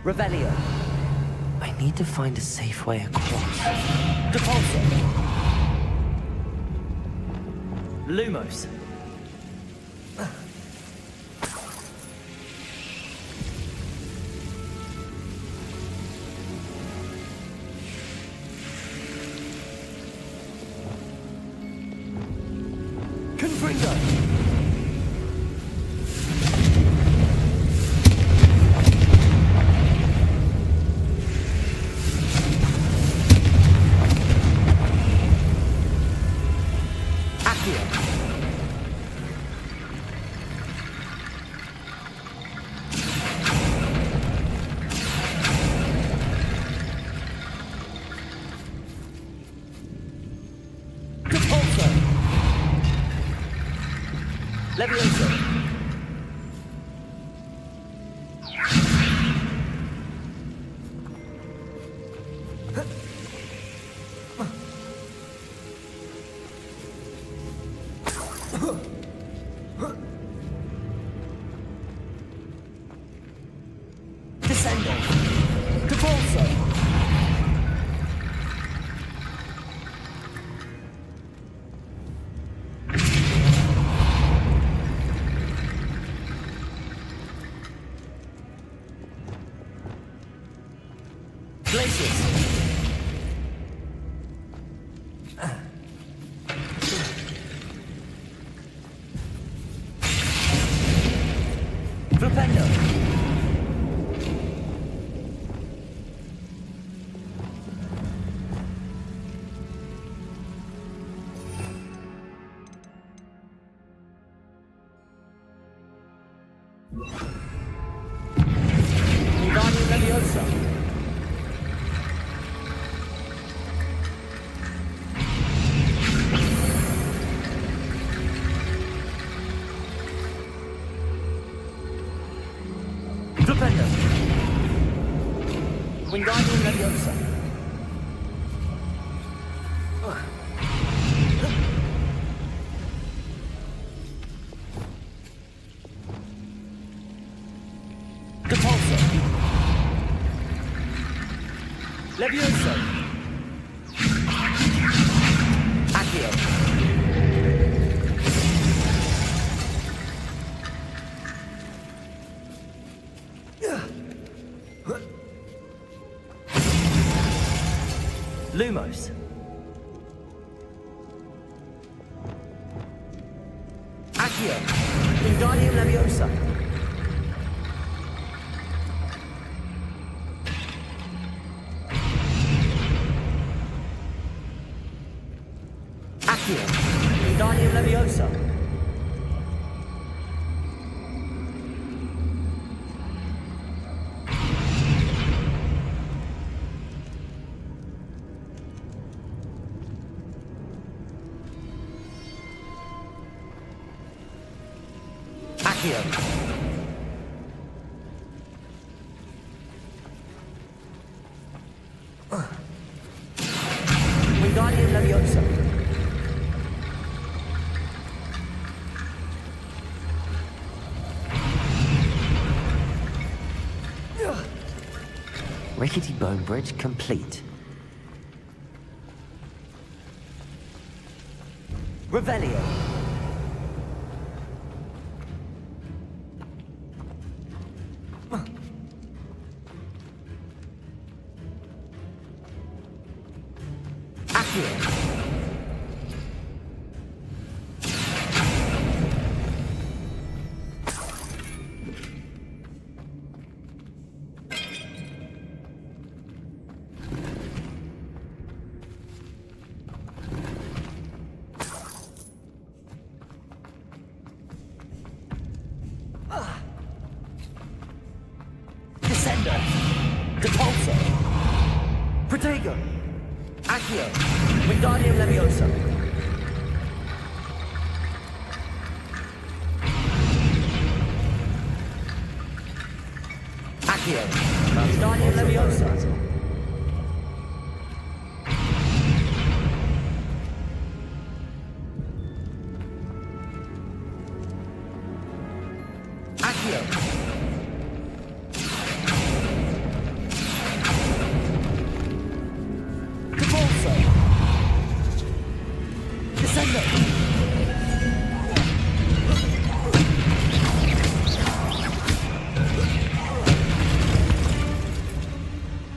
Revelio. I need to find a safe way across. Repulso! Lumos. Confringo! Glacius! Flipendo! Wingardium Leviosa! Flipendo! Wingardium Leviosa! Repulsor! Levioso! Accio! Lumos! Accio! Wingardium Leviosa! Accio! Wingardium Leviosa! Accio! Wingardium Leviosa! Rickety Bone Bridge complete. Revelio. Accio. Descender. Repulsor. Protego. Accio. Wingardium Leviosa. Accio. Wingardium Leviosa. Accio. Repulsor. Descender.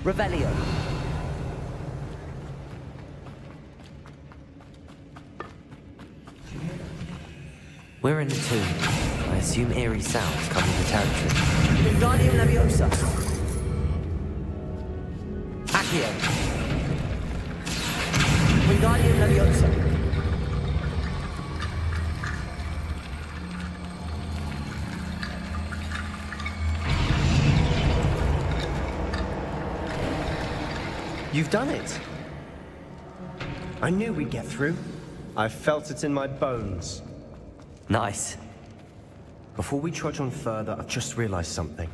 Revelio. We're in the tomb. I assume eerie sounds come with the territory. Wingardium Leviosa. Accio. Wingardium Leviosa. You've done it. I knew we'd get through. I felt it in my bones. Nice. Before we trudge on further, I've just realized something.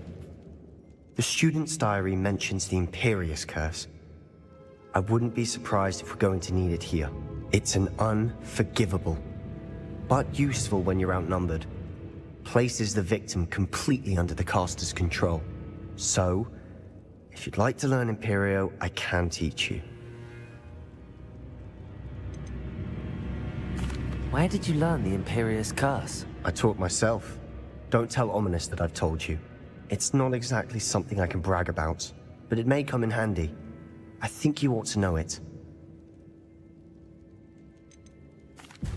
The student's diary mentions the Imperius Curse. I wouldn't be surprised if we're going to need it here. It's an unforgivable, but useful when you're outnumbered. Places the victim completely under the caster's control. So, if you'd like to learn Imperio, I can teach you. Where did you learn the Imperius Curse? I taught myself. Don't tell Ominous that I've told you. It's not exactly something I can brag about, but it may come in handy. I think you ought to know it.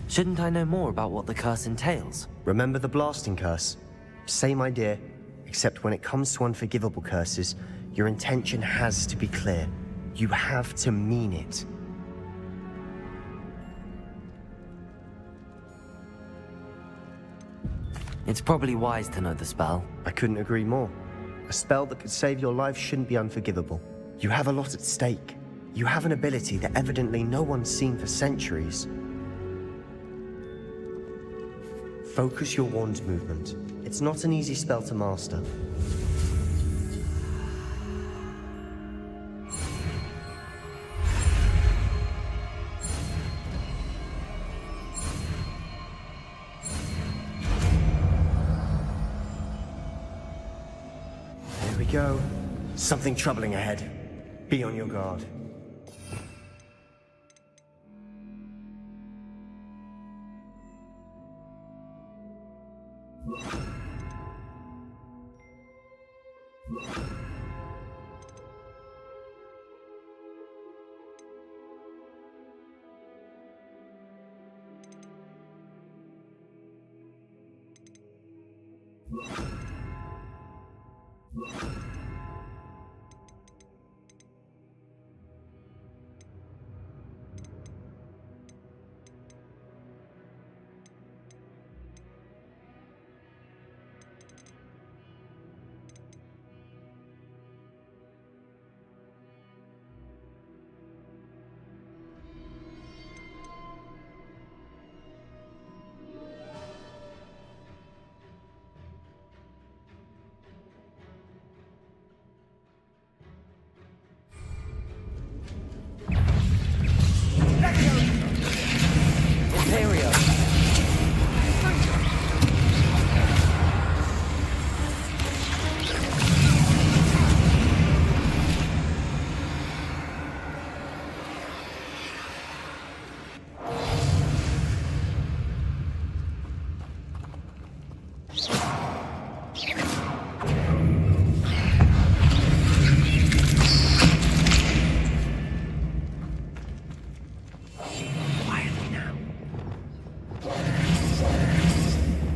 Shouldn't I know more about what the curse entails? Remember the blasting curse? Same idea, except when it comes to unforgivable curses, your intention has to be clear. You have to mean it. It's probably wise to know the spell. I couldn't agree more. A spell that could save your life shouldn't be unforgivable. You have a lot at stake. You have an ability that evidently no one's seen for centuries. Focus your wand's movement. It's not an easy spell to master. There we go. Something troubling ahead. Be on your guard.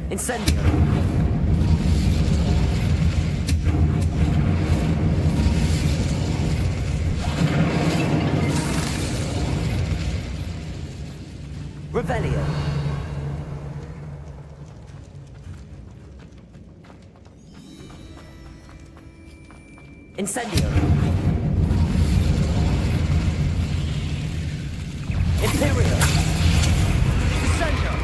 Incendio! Revelio! Incendio! Imperio! Incendio!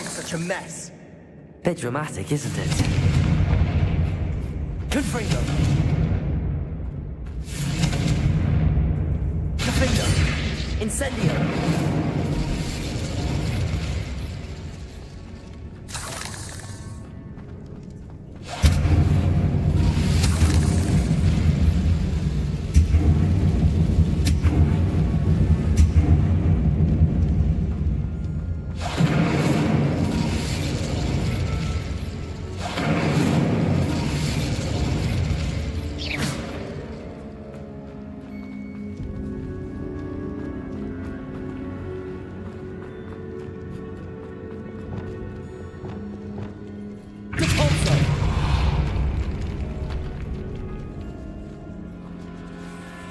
Such a mess. Bit dramatic, isn't it? Confringo. Confringo. Incendio.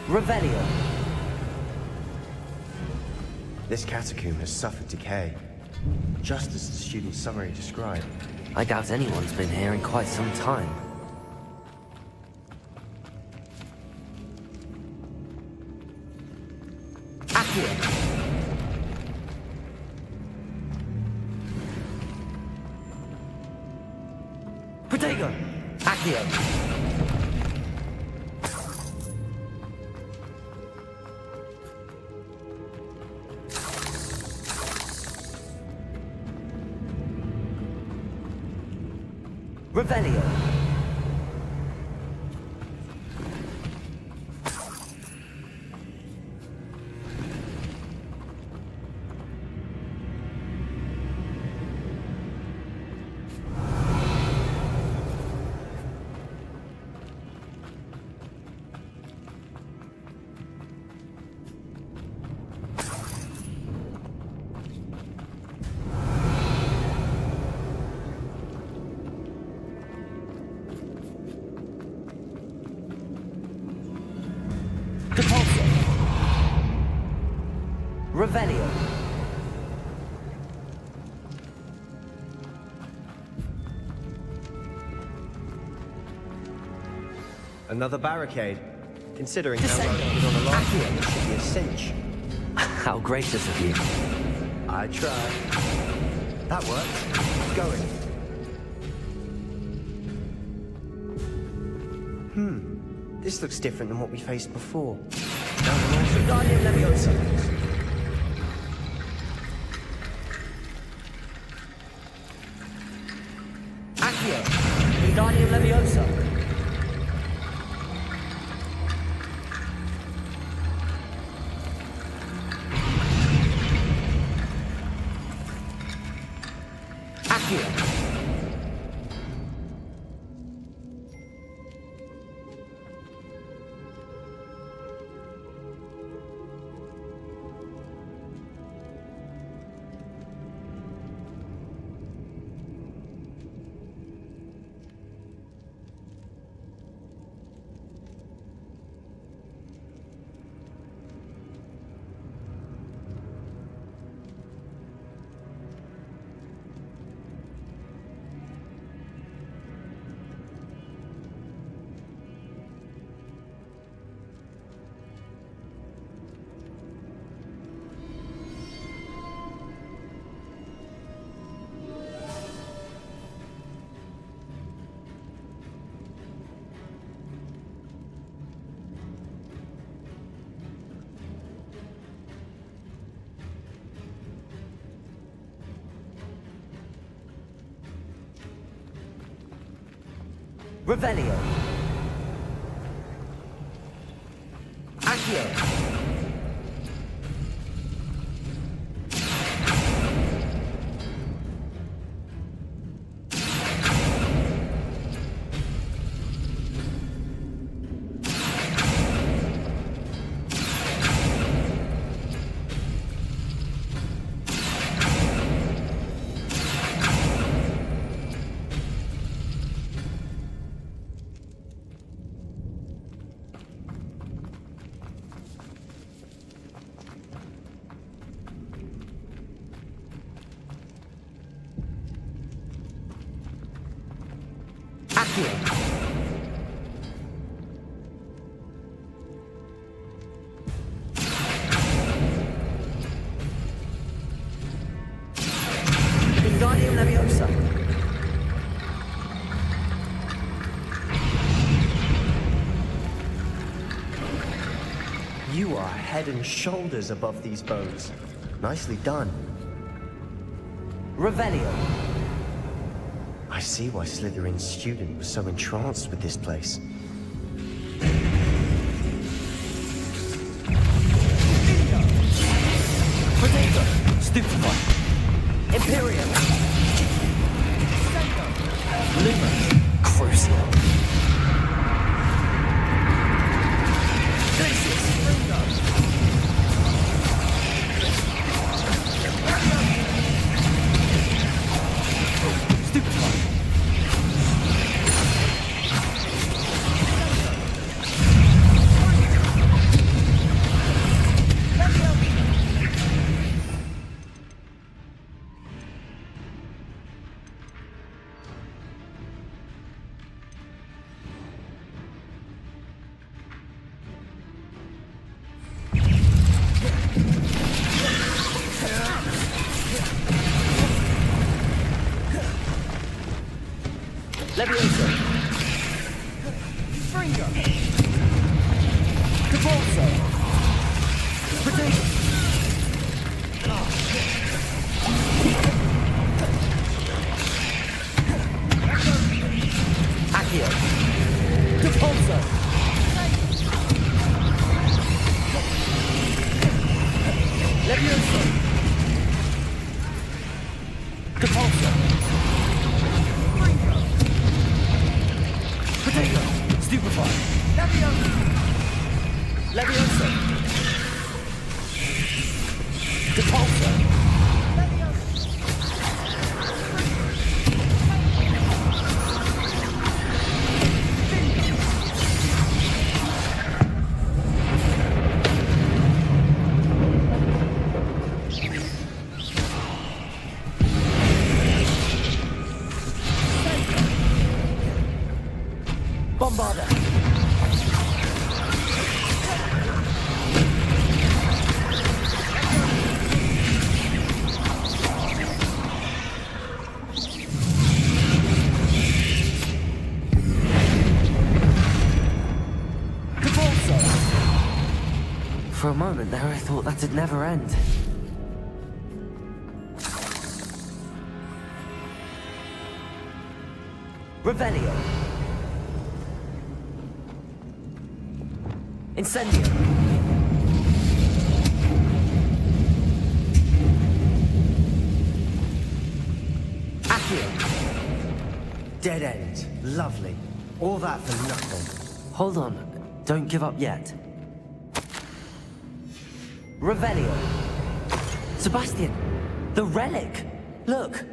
Revelio. This catacomb has suffered decay. just as the student summary described. I doubt anyone's been here in quite some time. Accio! Protego! Accio! Revelio! Revelio. Another barricade. Considering how much was on the last one, it should be a cinch. How gracious of you. I tried. That worked. Keep going. This looks different than what we faced before. Wingardium Leviosa. Accio. Wingardium Leviosa. Accio. Revelio. Accio. Accio. Wingardium Leviosa. You are head and shoulders above these bones. Nicely done. Revelio. I see why Slytherin's student was so entranced with this place. Protego. Stupefy. Imperium. Lumen. Crucial. Glacius. Stupefy. Levioso! Stringo! Cavalso! Potato! Accio! Cavalso! Levioso! Cavalso! Potato! Stupefy! Levioso! Levioso! Cavalso! Bombarda! For a moment there, I thought that'd never end. Revelio. Incendio. Accio. Dead end. Lovely. All that for nothing. Hold on. Don't give up yet. Revelio. Sebastian. The relic. Look.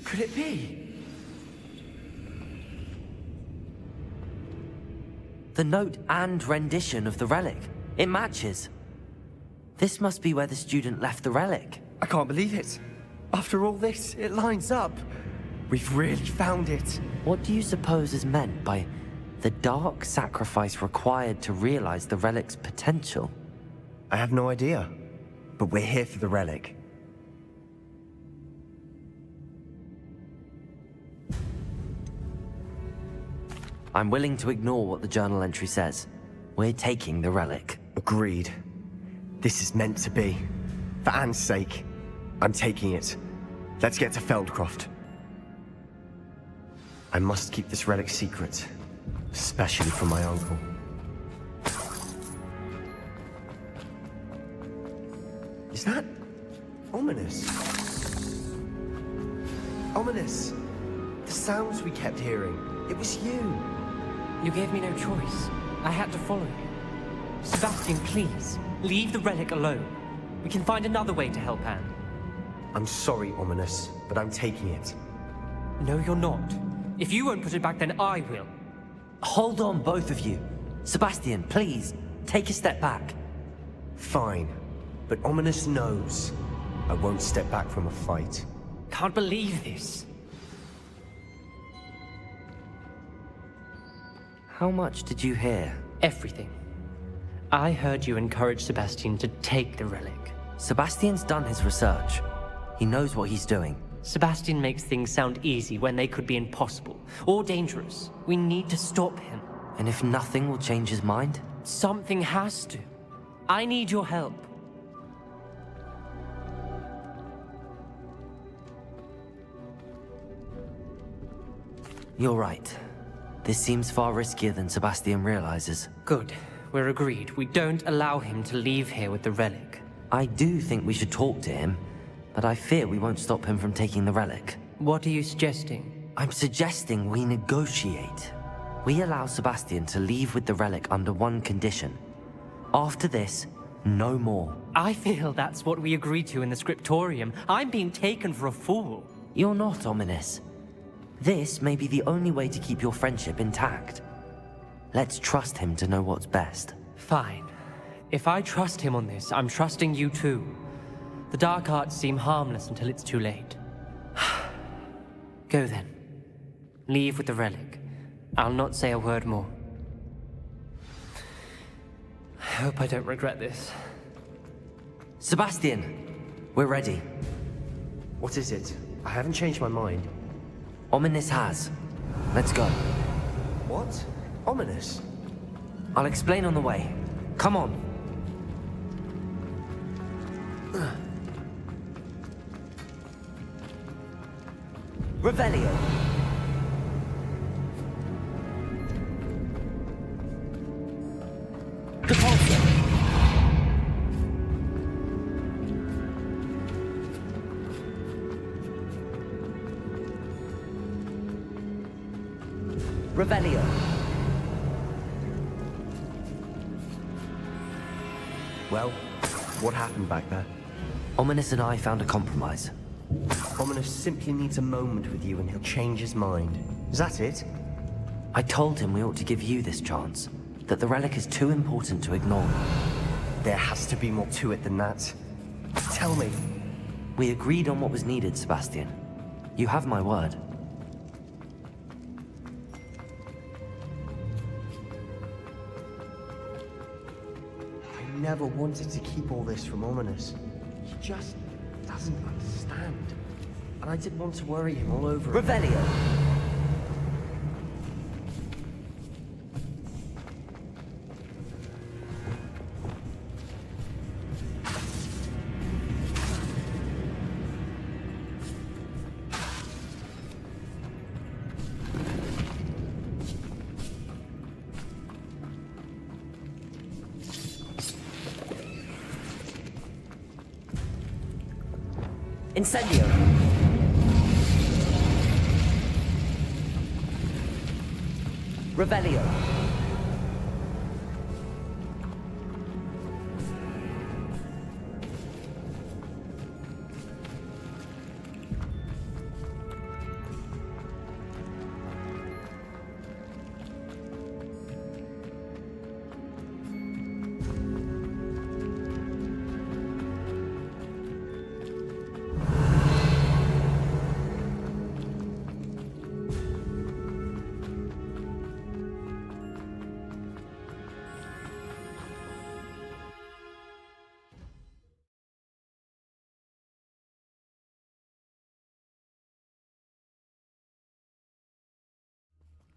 Could it be? The note and rendition of the relic. It matches. This must be where the student left the relic. I can't believe it. After all this, it lines up. We've really found it. What do you suppose is meant by the dark sacrifice required to realize the relic's potential? I have no idea. But we're here for the relic. I'm willing to ignore what the journal entry says. We're taking the relic. Agreed. This is meant to be. For Anne's sake, I'm taking it. Let's get to Feldcroft. I must keep this relic secret, especially from my uncle. Is that ominous? Ominous! The sounds we kept hearing. It was you. You gave me no choice. I had to follow you. Sebastian, please, leave the relic alone. We can find another way to help Anne. I'm sorry, Ominous, but I'm taking it. No, you're not. If you won't put it back, then I will. Hold on, both of you. Sebastian, please, take a step back. Fine, but Ominous knows I won't step back from a fight. Can't believe this. How much did you hear? Everything. I heard you encourage Sebastian to take the relic. Sebastian's done his research. He knows what he's doing. Sebastian makes things sound easy when they could be impossible or dangerous. We need to stop him. And if nothing will change his mind? Something has to. I need your help. You're right. This seems far riskier than Sebastian realizes. Good. We're agreed. We don't allow him to leave here with the relic. I do think we should talk to him, but I fear we won't stop him from taking the relic. What are you suggesting? I'm suggesting we negotiate. We allow Sebastian to leave with the relic under one condition. After this, no more. I feel that's what we agreed to in the scriptorium. I'm being taken for a fool. You're not, Ominous. This may be the only way to keep your friendship intact. Let's trust him to know what's best. Fine. If I trust him on this, I'm trusting you too. The dark arts seem harmless until it's too late. Go then. Leave with the relic. I'll not say a word more. I hope I don't regret this. Sebastian, we're ready. What is it? I haven't changed my mind. Ominous has. Let's go. What? Ominous? I'll explain on the way. Come on. Revelio. Depulso. Revelio. Well, what happened back there? Ominous and I found a compromise. Ominous simply needs a moment with you and he'll change his mind. Is that it? I told him we ought to give you this chance, that the relic is too important to ignore. There has to be more to it than that. Tell me. We agreed on what was needed, Sebastian. You have my word. I never wanted to keep all this from Ominous. He just doesn't understand. And I didn't want to worry him all over again. Revelio. Incendio. Revelio.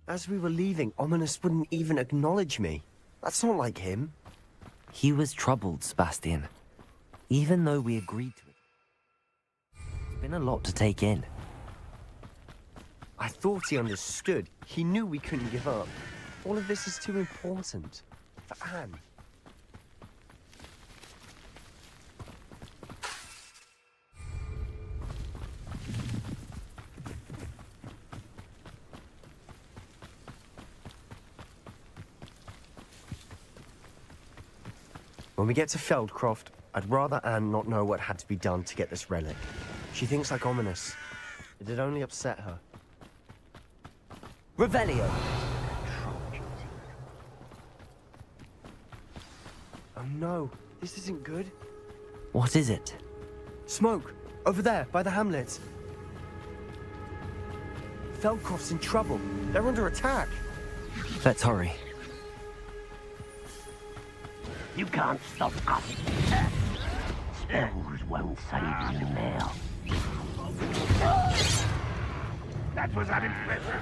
As we were leaving, Ominous wouldn't even acknowledge me. That's not like him. He was troubled, Sebastian. Even though we agreed to it. It's been a lot to take in. I thought he understood. He knew we couldn't give up. All of this is too important. For Anne. When we get to Feldcroft, I'd rather Anne not know what had to be done to get this relic. She thinks like Ominous. It'd only upset her. Revelio. Oh no, this isn't good. What is it? Smoke! Over there, by the hamlet. Feldcroft's in trouble. They're under attack. Let's hurry. You can't stop us. Spells won't save you now. That was unimpressive.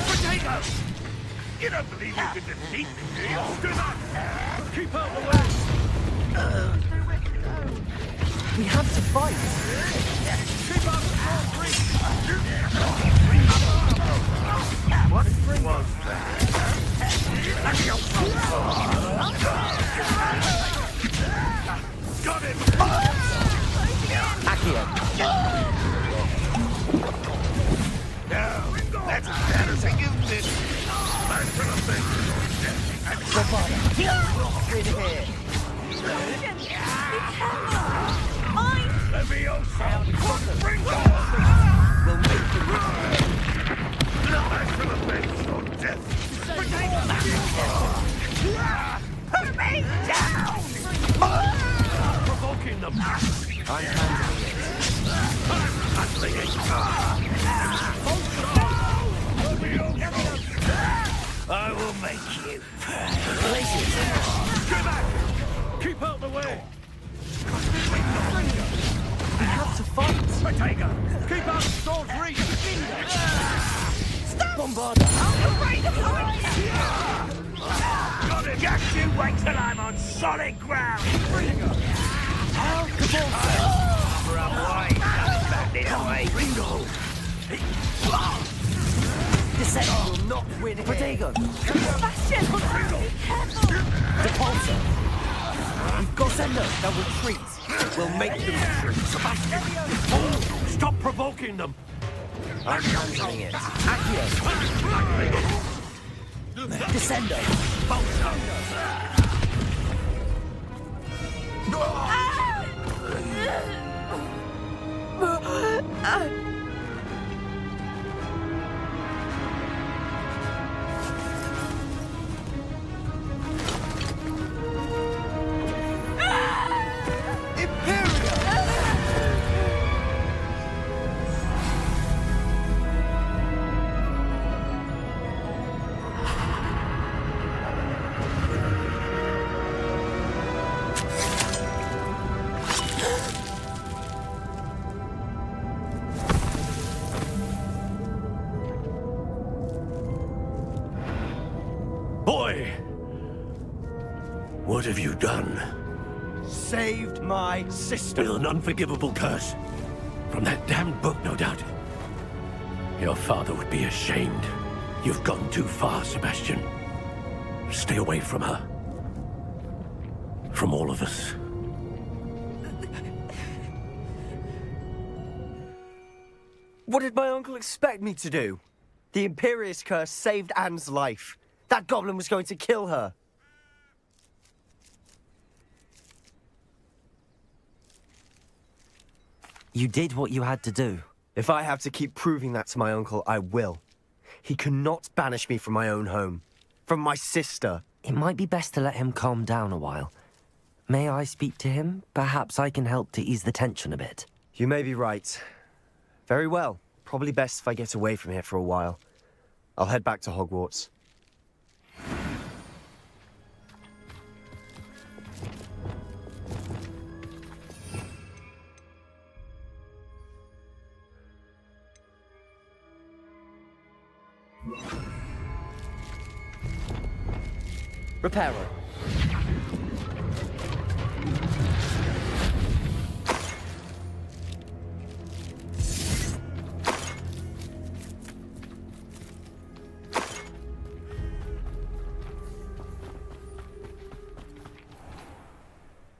Potato! You don't believe you can defeat me, do you? Do that! Keep out the way! We have to fight! Keep up the front reach! What was that? Got him! Accio. Now, that's embarrassing, isn't it? Back to the thing. In here! Leviosa! Bring We'll make it back to the bench or death! Put me down! Provoking them! I'm handling it. I'm handling it! I will make you. Stay back! Keep out the way! We have to fight! Protego! Keep out of Storm's reach! Stop! Bombarda! I'm afraid to fight! Got it! Just you wait till I'm on solid ground! Al Cabalsa! Cover up way! Back this way! Ringo! Descent will not win here. Protego! Sebastian! Be careful! Repulsor! We've got Zendo. They'll retreat. We'll make them retreat. Sebastian! Oh, stop provoking them! I'm handling it. Accio! Descendo! Boy! What have you done? Saved my sister. With an unforgivable curse. From that damned book, no doubt. Your father would be ashamed. You've gone too far, Sebastian. Stay away from her. From all of us. What did my uncle expect me to do? The Imperious curse saved Anne's life. That goblin was going to kill her. You did what you had to do. If I have to keep proving that to my uncle, I will. He cannot banish me from my own home. From my sister. It might be best to let him calm down a while. May I speak to him? Perhaps I can help to ease the tension a bit. You may be right. Very well. Probably best if I get away from here for a while. I'll head back to Hogwarts. Reparo.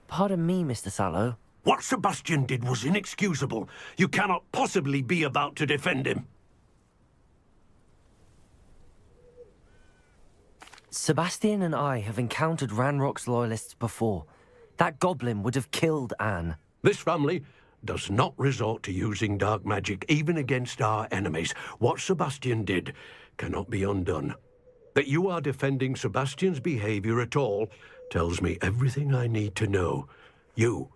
Pardon me, Mr. Sallow. What Sebastian did was inexcusable. You cannot possibly be about to defend him. Sebastian and I have encountered Ranrock's loyalists before. That goblin would have killed Anne. This family does not resort to using dark magic even against our enemies. What Sebastian did cannot be undone. That you are defending Sebastian's behavior at all tells me everything I need to know. You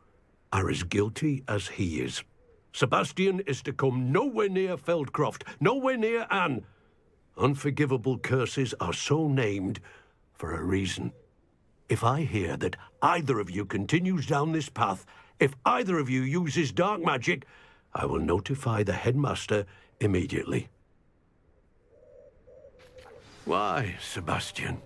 are as guilty as he is. Sebastian is to come nowhere near Feldcroft, nowhere near Anne. Unforgivable curses are so named for a reason. If I hear that either of you continues down this path, if either of you uses dark magic, I will notify the headmaster immediately. Why, Sebastian?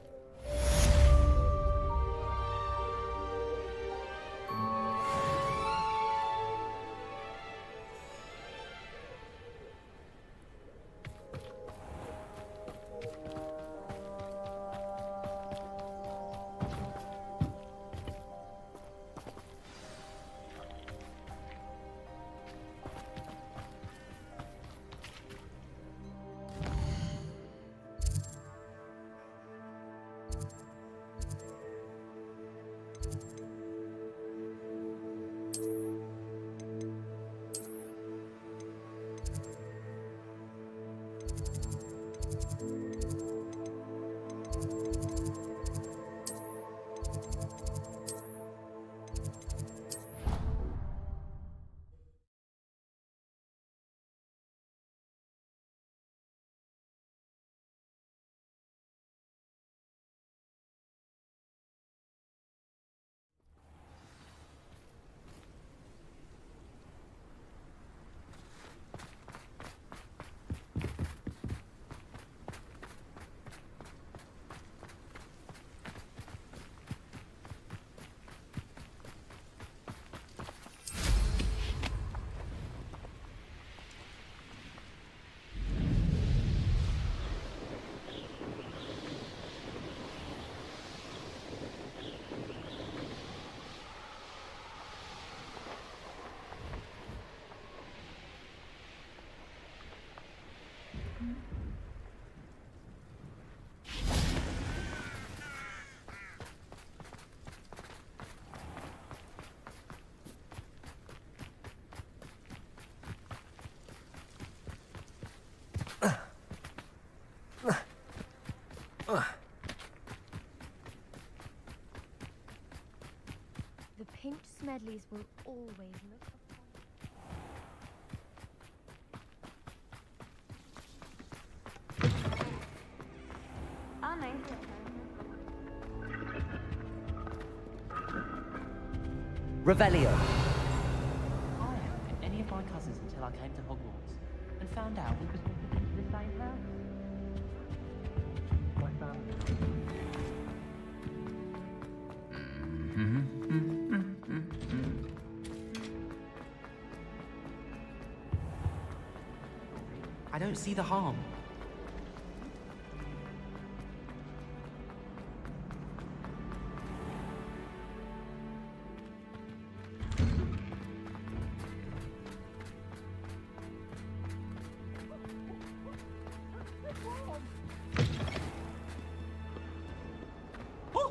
The pinched Smedleys will always look Revelio. I hadn't met any of my cousins until I came to Hogwarts and found out we was moving into the same house. My family. I don't see the harm.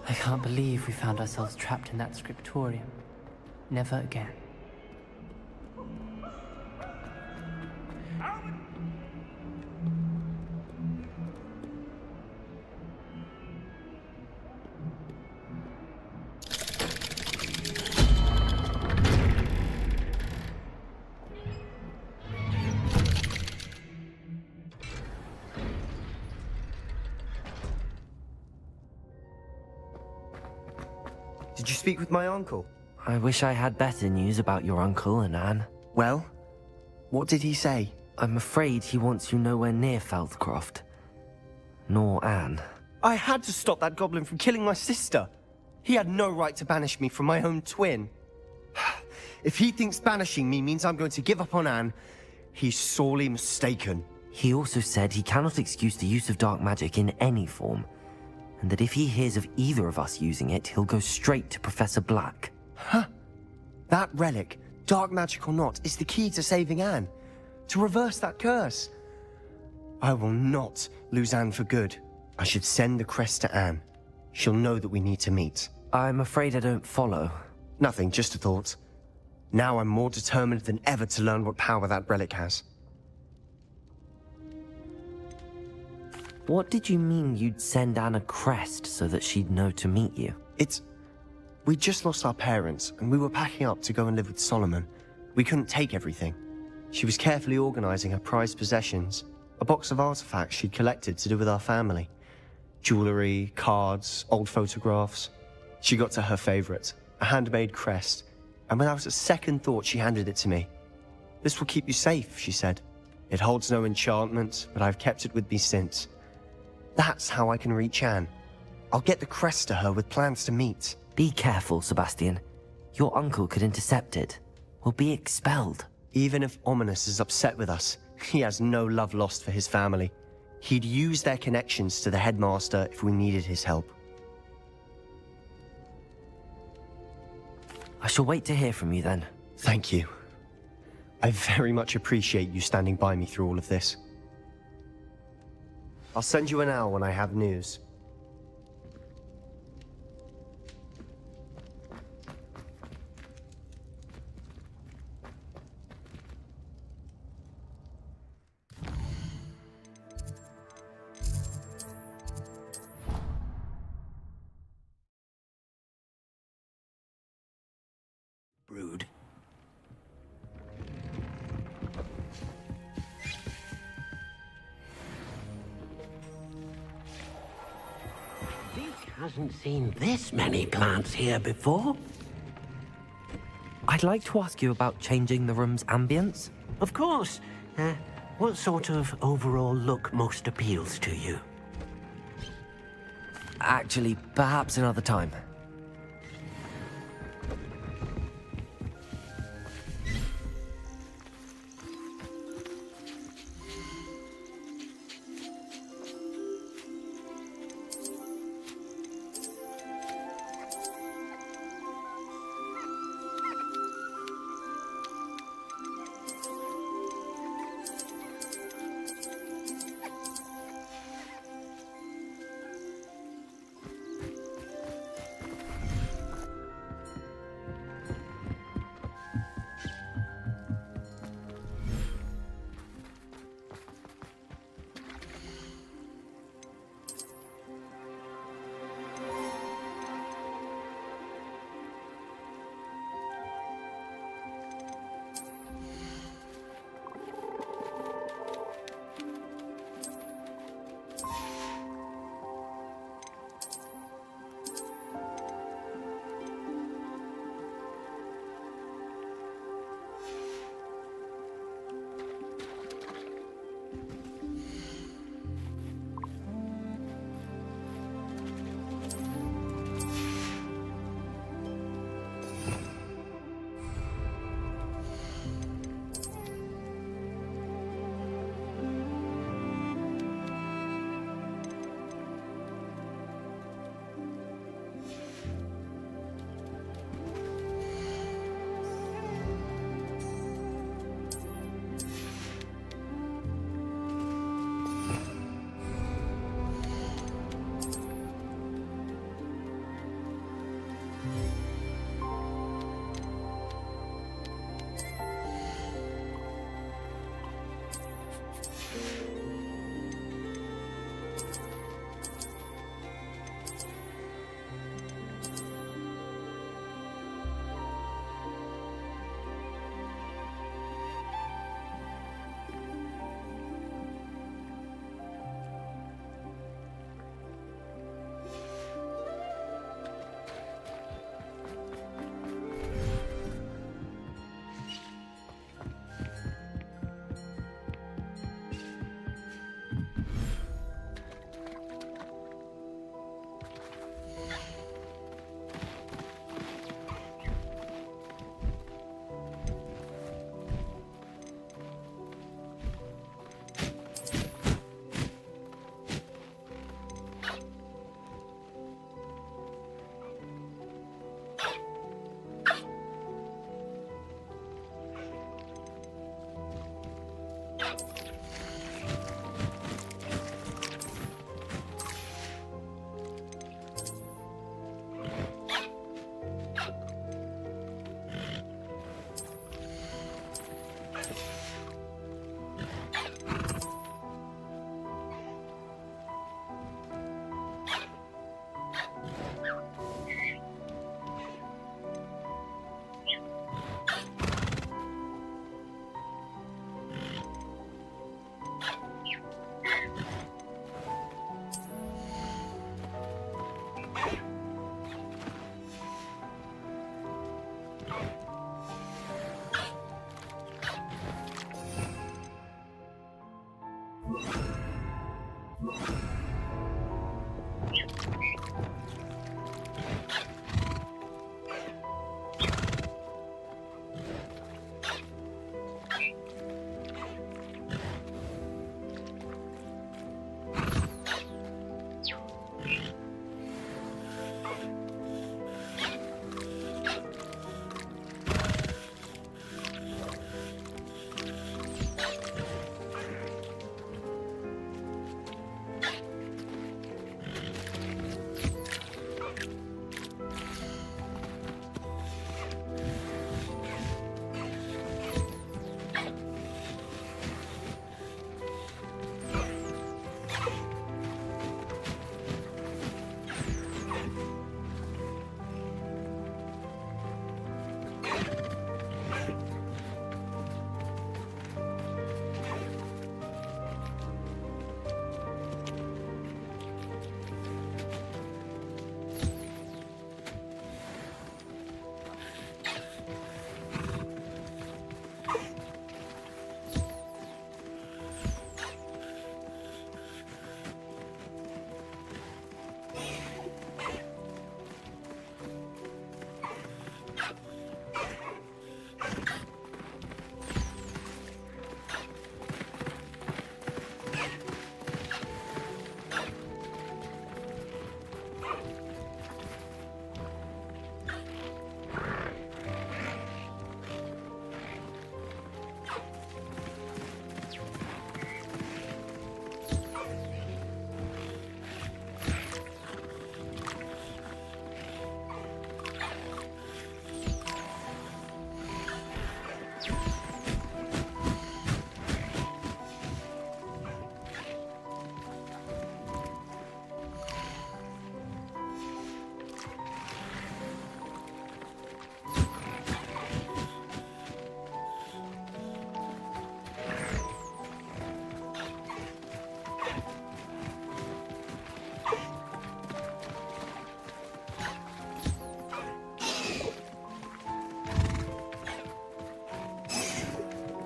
I can't believe we found ourselves trapped in that scriptorium. Never again. Did you speak with my uncle? I wish I had better news about your uncle and Anne. Well, what did he say? I'm afraid he wants you nowhere near Feldcroft. Nor Anne. I had to stop that goblin from killing my sister. He had no right to banish me from my own twin. If he thinks banishing me means I'm going to give up on Anne, he's sorely mistaken. He also said he cannot excuse the use of dark magic in any form, and that if he hears of either of us using it, he'll go straight to Professor Black. Huh? That relic, dark magic or not, is the key to saving Anne. To reverse that curse. I will not lose Anne for good. I should send the crest to Anne. She'll know that we need to meet. I'm afraid I don't follow. Nothing, just a thought. Now I'm more determined than ever to learn what power that relic has. What did you mean you'd send Anne a crest so that she'd know to meet you? We just lost our parents, and we were packing up to go and live with Solomon. We couldn't take everything. She was carefully organizing her prized possessions, a box of artifacts she'd collected to do with our family. Jewelry, cards, old photographs. She got to her favorite, a handmade crest, and without a second thought she handed it to me. "This will keep you safe," she said. "It holds no enchantment, but I've kept it with me since. That's how I can reach Anne. I'll get the crest to her with plans to meet." Be careful, Sebastian. Your uncle could intercept it. We'll be expelled. Even if Ominous is upset with us, he has no love lost for his family. He'd use their connections to the headmaster if we needed his help. I shall wait to hear from you then. Thank you. I very much appreciate you standing by me through all of this. I'll send you an owl when I have news. Brood. Vic hasn't seen this many plants here before. I'd like to ask you about changing the room's ambience. Of course. What sort of overall look most appeals to you? Actually, perhaps another time.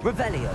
Revelio.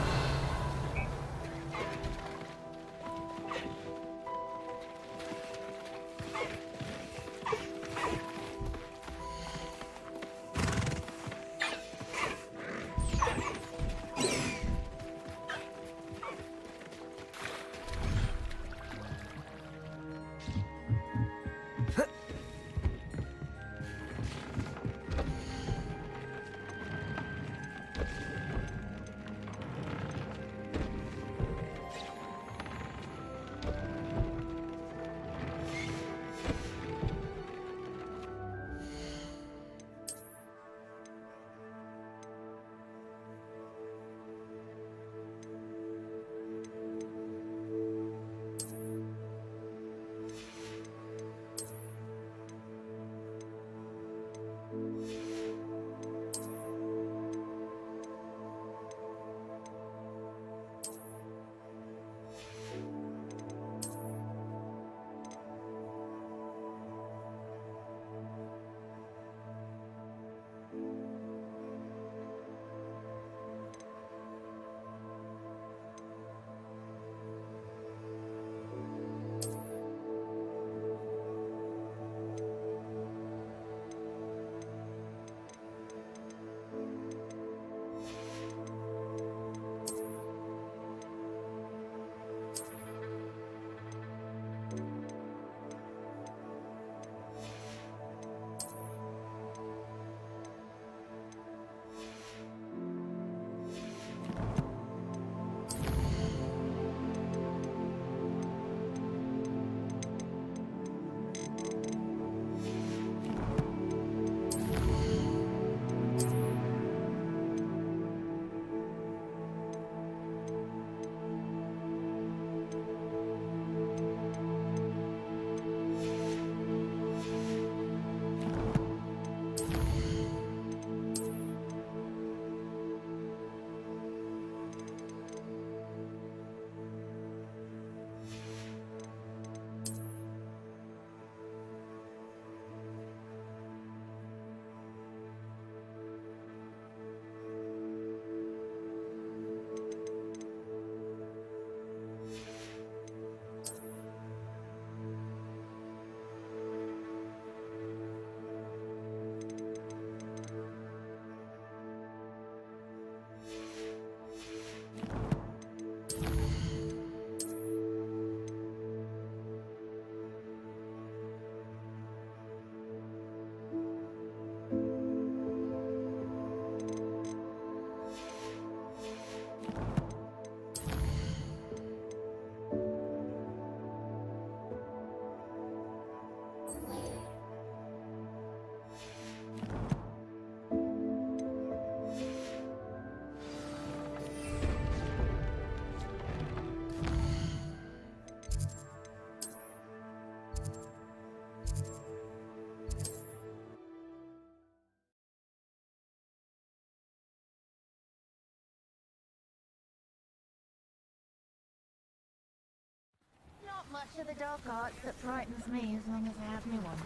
Not much of the dark arts that frightens me as long as I have me one.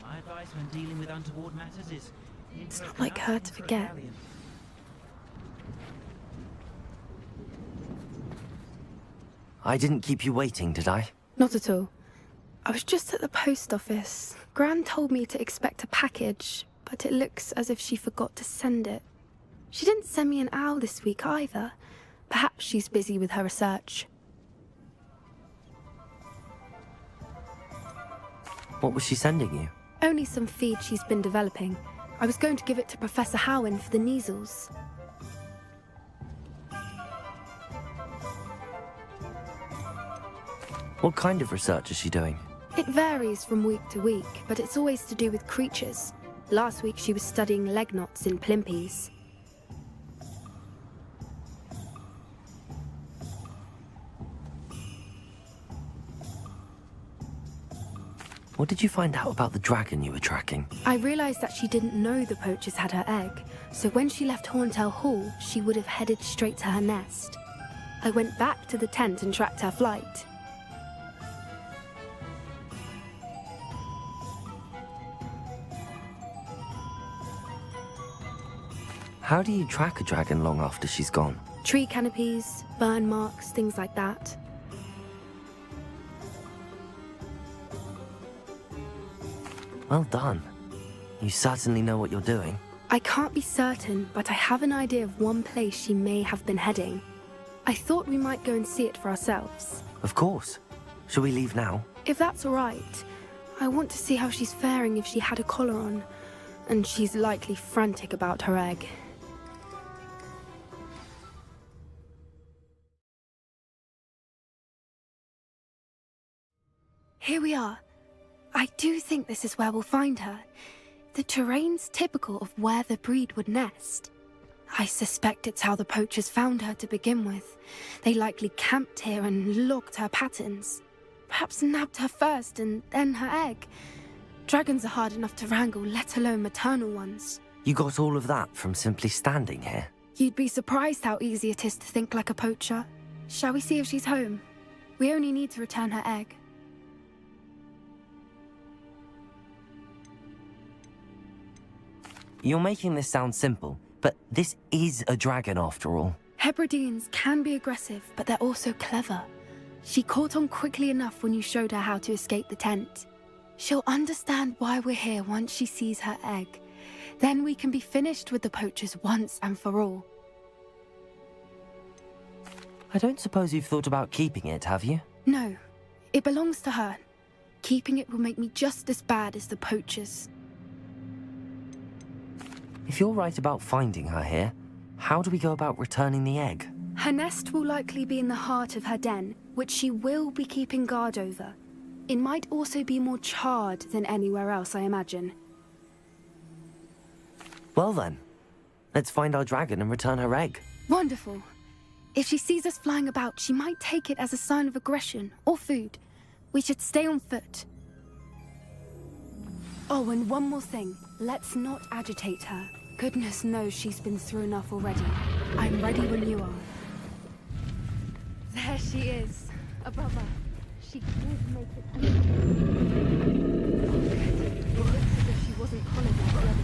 My advice when dealing with untoward matters is... It's not like her to forget. I didn't keep you waiting, did I? Not at all. I was just at the post office. Gran told me to expect a package, but it looks as if she forgot to send it. She didn't send me an owl this week either. Perhaps she's busy with her research. What was she sending you? Only some feed she's been developing. I was going to give it to Professor Howen for the measles. What kind of research is she doing? It varies from week to week, but it's always to do with creatures. Last week she was studying leg knots in plimpies. What did you find out about the dragon you were tracking? I realized that she didn't know the poachers had her egg, so when she left Horntail Hall, she would have headed straight to her nest. I went back to the tent and tracked her flight. How do you track a dragon long after she's gone? Tree canopies, burn marks, things like that. Well done. You certainly know what you're doing. I can't be certain, but I have an idea of one place she may have been heading. I thought we might go and see it for ourselves. Of course. Shall we leave now? If that's all right, I want to see how she's faring if she had a collar on. And she's likely frantic about her egg. Here we are. I do think this is where we'll find her. The terrain's typical of where the breed would nest. I suspect it's how the poachers found her to begin with. They likely camped here and logged her patterns. Perhaps nabbed her first and then her egg. Dragons are hard enough to wrangle, let alone maternal ones. You got all of that from simply standing here? You'd be surprised how easy it is to think like a poacher. Shall we see if she's home? We only need to return her egg. You're making this sound simple, but this is a dragon after all. Hebrideans can be aggressive, but they're also clever. She caught on quickly enough when you showed her how to escape the tent. She'll understand why we're here once she sees her egg. Then we can be finished with the poachers once and for all. I don't suppose you've thought about keeping it, have you? No, it belongs to her. Keeping it will make me just as bad as the poachers. If you're right about finding her here, how do we go about returning the egg? Her nest will likely be in the heart of her den, which she will be keeping guard over. It might also be more charred than anywhere else, I imagine. Well then, let's find our dragon and return her egg. Wonderful. If she sees us flying about, she might take it as a sign of aggression or food. We should stay on foot. Oh, and one more thing. Let's not agitate her. Goodness knows she's been through enough already. I'm ready when you are. There she is, above her. She did make it. It looks as if she wasn't collared like the other.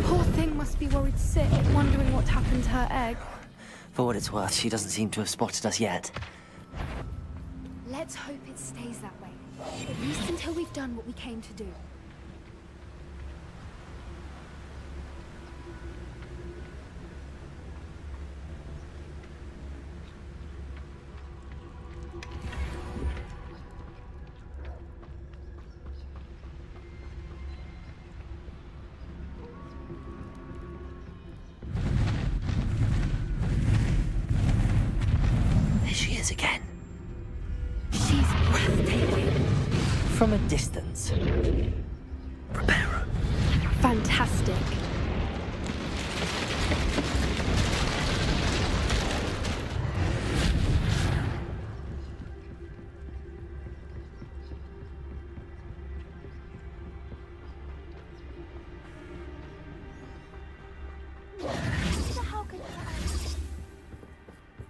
Poor thing must be worried sick, wondering what happened to her egg. For what it's worth, she doesn't seem to have spotted us yet. Let's hope it stays that way. At least until we've done what we came to do. There she is again. She's breathtaking. From a distance. Prepare her. Fantastic.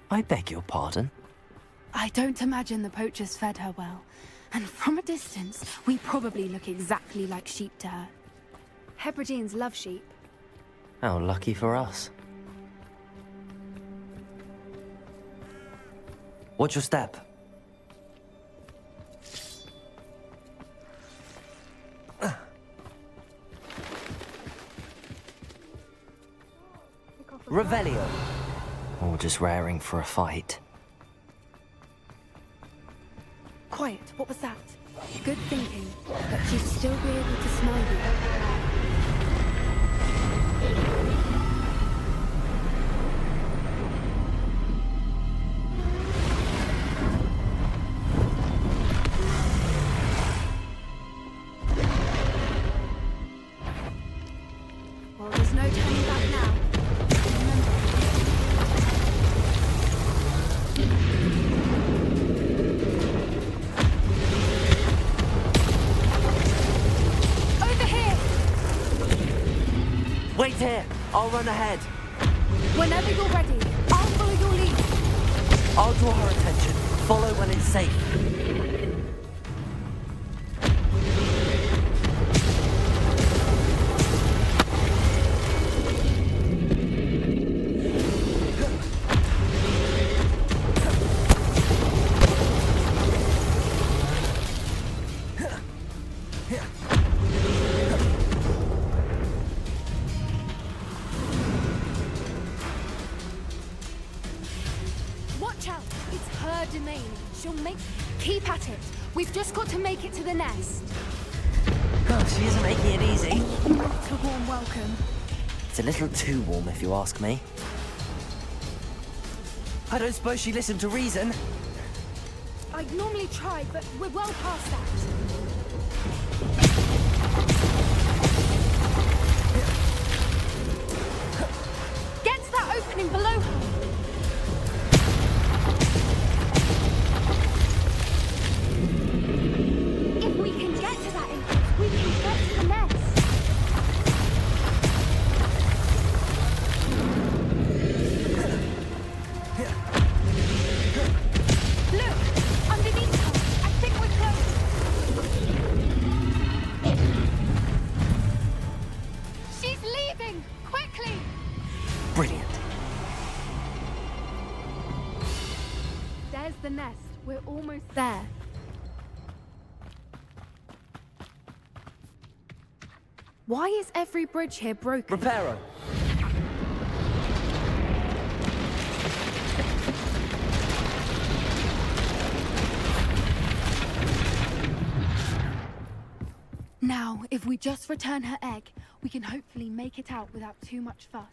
I beg your pardon? I don't imagine the poachers fed her well. And from a distance, we probably look exactly like sheep to her. Hebrideans love sheep. How lucky for us. Watch your step. Revelio. Or just raring for a fight. Quiet, what was that? Good thinking, but she'd still be able to smell you. Well, there's no turning back now. Wait here! I'll run ahead. Whenever you're ready, I'll follow your lead. I'll draw her attention. Follow when it's safe. her domain. She'll make... Keep at it. We've just got to make it to the nest. God, she isn't making it easy. Not a warm welcome. It's a little too warm, if you ask me. I don't suppose she listened to reason. I'd normally try, but we're well past that. Get to that opening below her. If we can get to that entrance, we can get to the nest. Look! Underneath her! I think we're close! She's leaving! Quickly! Brilliant. There's the nest. We're almost there. Why is every bridge here broken? Reparo. Now, if we just return her egg, we can hopefully make it out without too much fuss.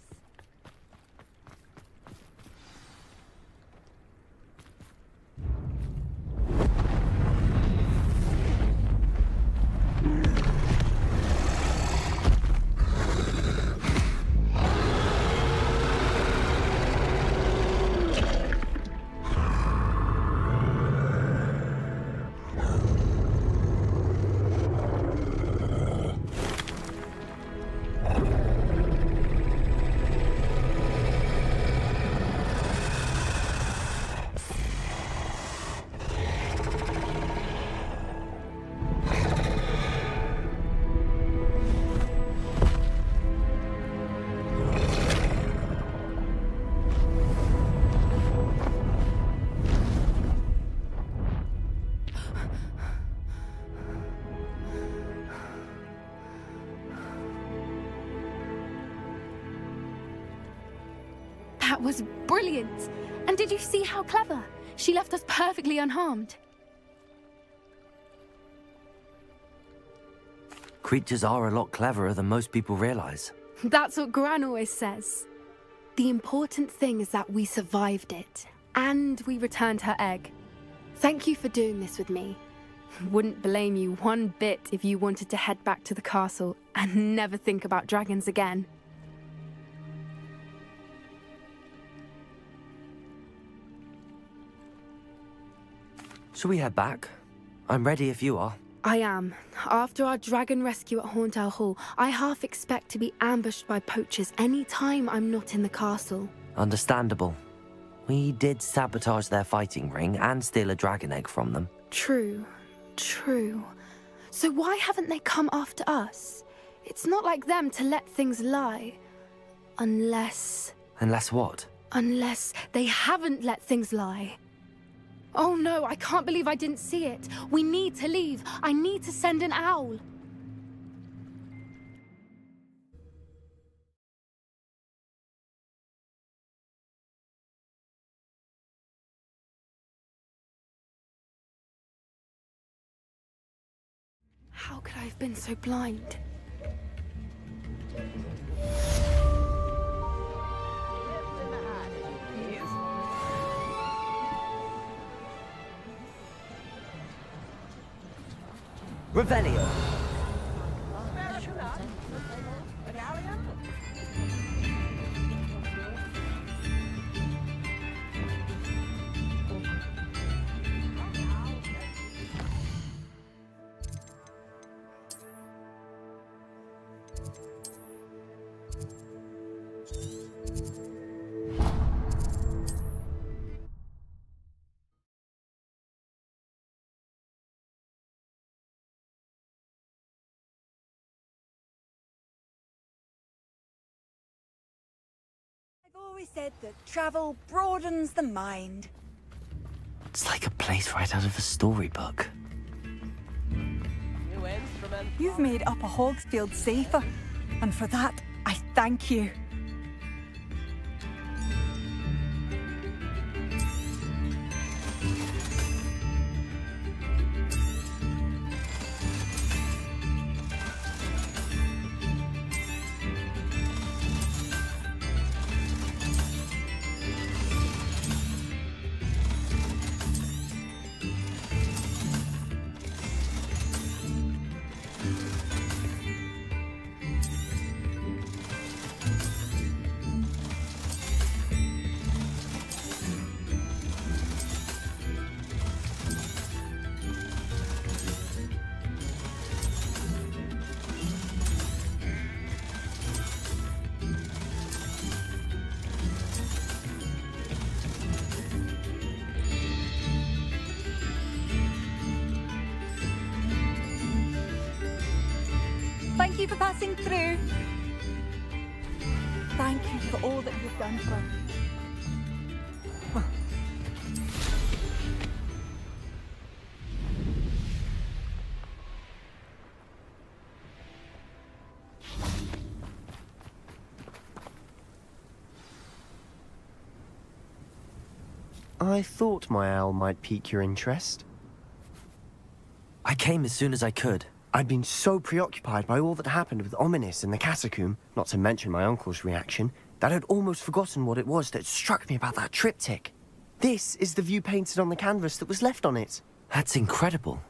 That was brilliant! And did you see how clever? She left us perfectly unharmed. Creatures are a lot cleverer than most people realize. That's what Gran always says. The important thing is that we survived it, and we returned her egg. Thank you for doing this with me. Wouldn't blame you one bit if you wanted to head back to the castle and never think about dragons again. Shall we head back? I'm ready if you are. I am. After our dragon rescue at Horntail Hall, I half expect to be ambushed by poachers any time I'm not in the castle. Understandable. We did sabotage their fighting ring and steal a dragon egg from them. True. So why haven't they come after us? It's not like them to let things lie. Unless what? Unless they haven't let things lie. Oh no, I can't believe I didn't see it. We need to leave. I need to send an owl. How could I have been so blind? Revelio. I've always said that travel broadens the mind. It's like a place right out of a storybook. You've made Upper Hogsfield safer, and for that, I thank you. you for passing through. Thank you for all that you've done for us. I thought my owl might pique your interest. I came as soon as I could. I'd been so preoccupied by all that happened with Ominis and the catacomb, not to mention my uncle's reaction, that I'd almost forgotten what it was that struck me about that triptych. This is the view painted on the canvas that was left on it. That's incredible.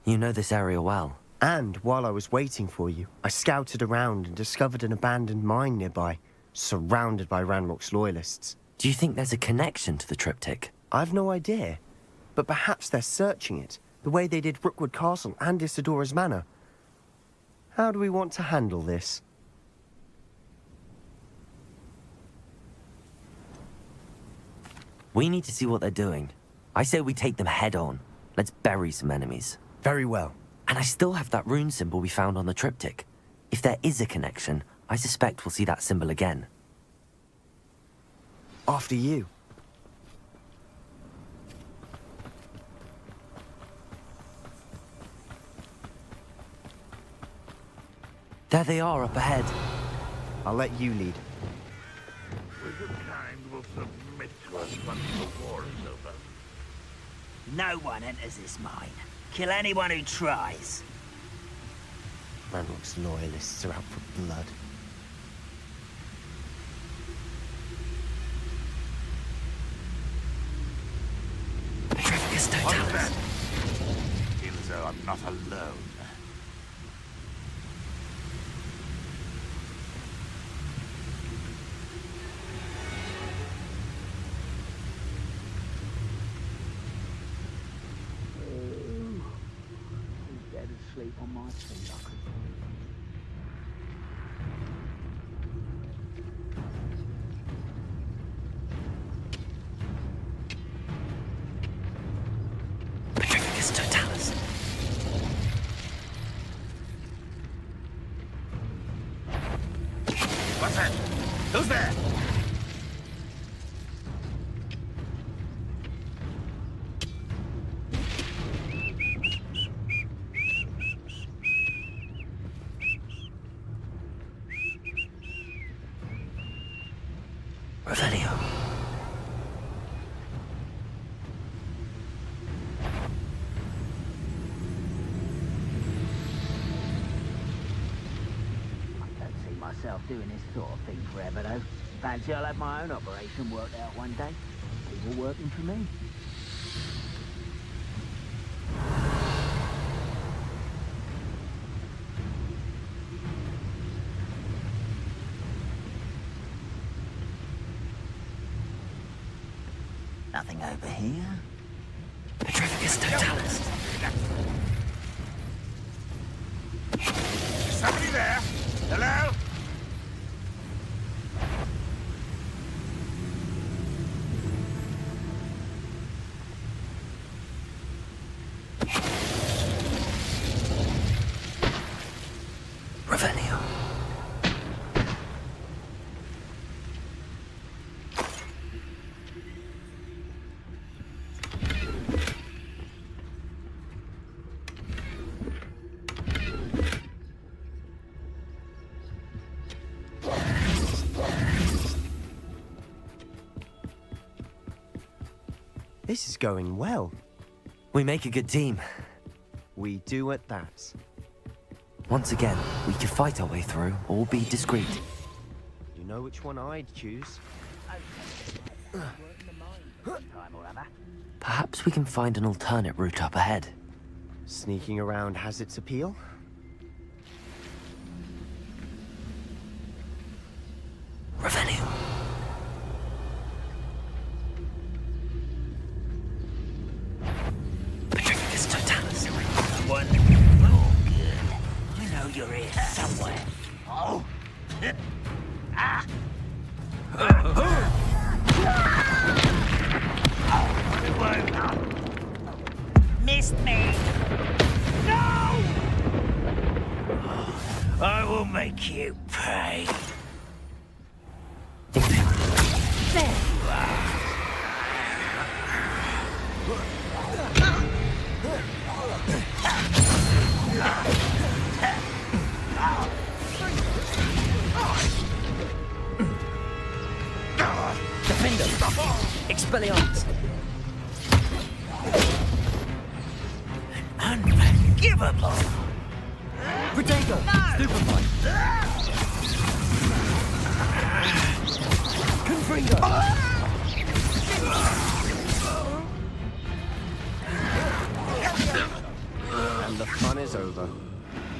You know this area well. And while I was waiting for you, I scouted around and discovered an abandoned mine nearby, surrounded by Ranrock's loyalists. Do you think there's a connection to the triptych? I've no idea, but perhaps they're searching it, the way they did Rookwood Castle and Isidora's Manor. How do we want to handle this? We need to see what they're doing. I say we take them head on. Let's bury some enemies. Very well. And I still have that rune symbol we found on the triptych. If there is a connection, I suspect we'll see that symbol again. After you. There they are up ahead. I'll let you lead. Wizardkind will submit to us once the war is over. No one enters this mine. Kill anyone who tries. Ranrock's loyalists are out for blood. Petrificus What's Totalis. that? Feel as though I'm not alone. Dead asleep on my feet, I could. Petrificus Totalis. What's that? Who's there? Revelio. I don't see myself doing this sort of thing forever, though. Fancy I'll have my own operation worked out one day. People working for me. Nothing over here. Petrificus Totalis. Is somebody there? Hello? Revelio. This is going well. We make a good team. We do at that. Once again, we could fight our way through or be discreet. You know which one I'd choose. Perhaps we can find an alternate route up ahead. Sneaking around has its appeal. Revelio. Petrificus Totalis. One. Oh, good. I know you're here somewhere. Oh. Ah. Missed me. No! Expelliarmus! Unforgivable! Protego! Stupefy! Confringo! And the fun is over.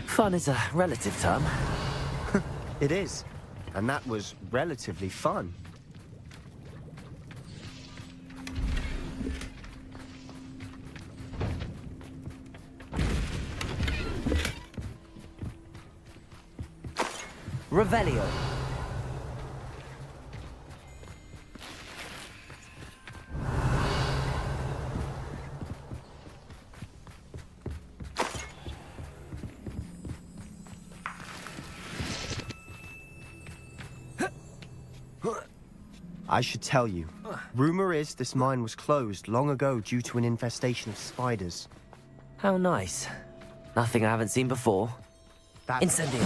Fun is a relative term. It is. And that was relatively fun. Revelio. I should tell you. Rumor is this mine was closed long ago due to an infestation of spiders. How nice. Nothing I haven't seen before. Incendio.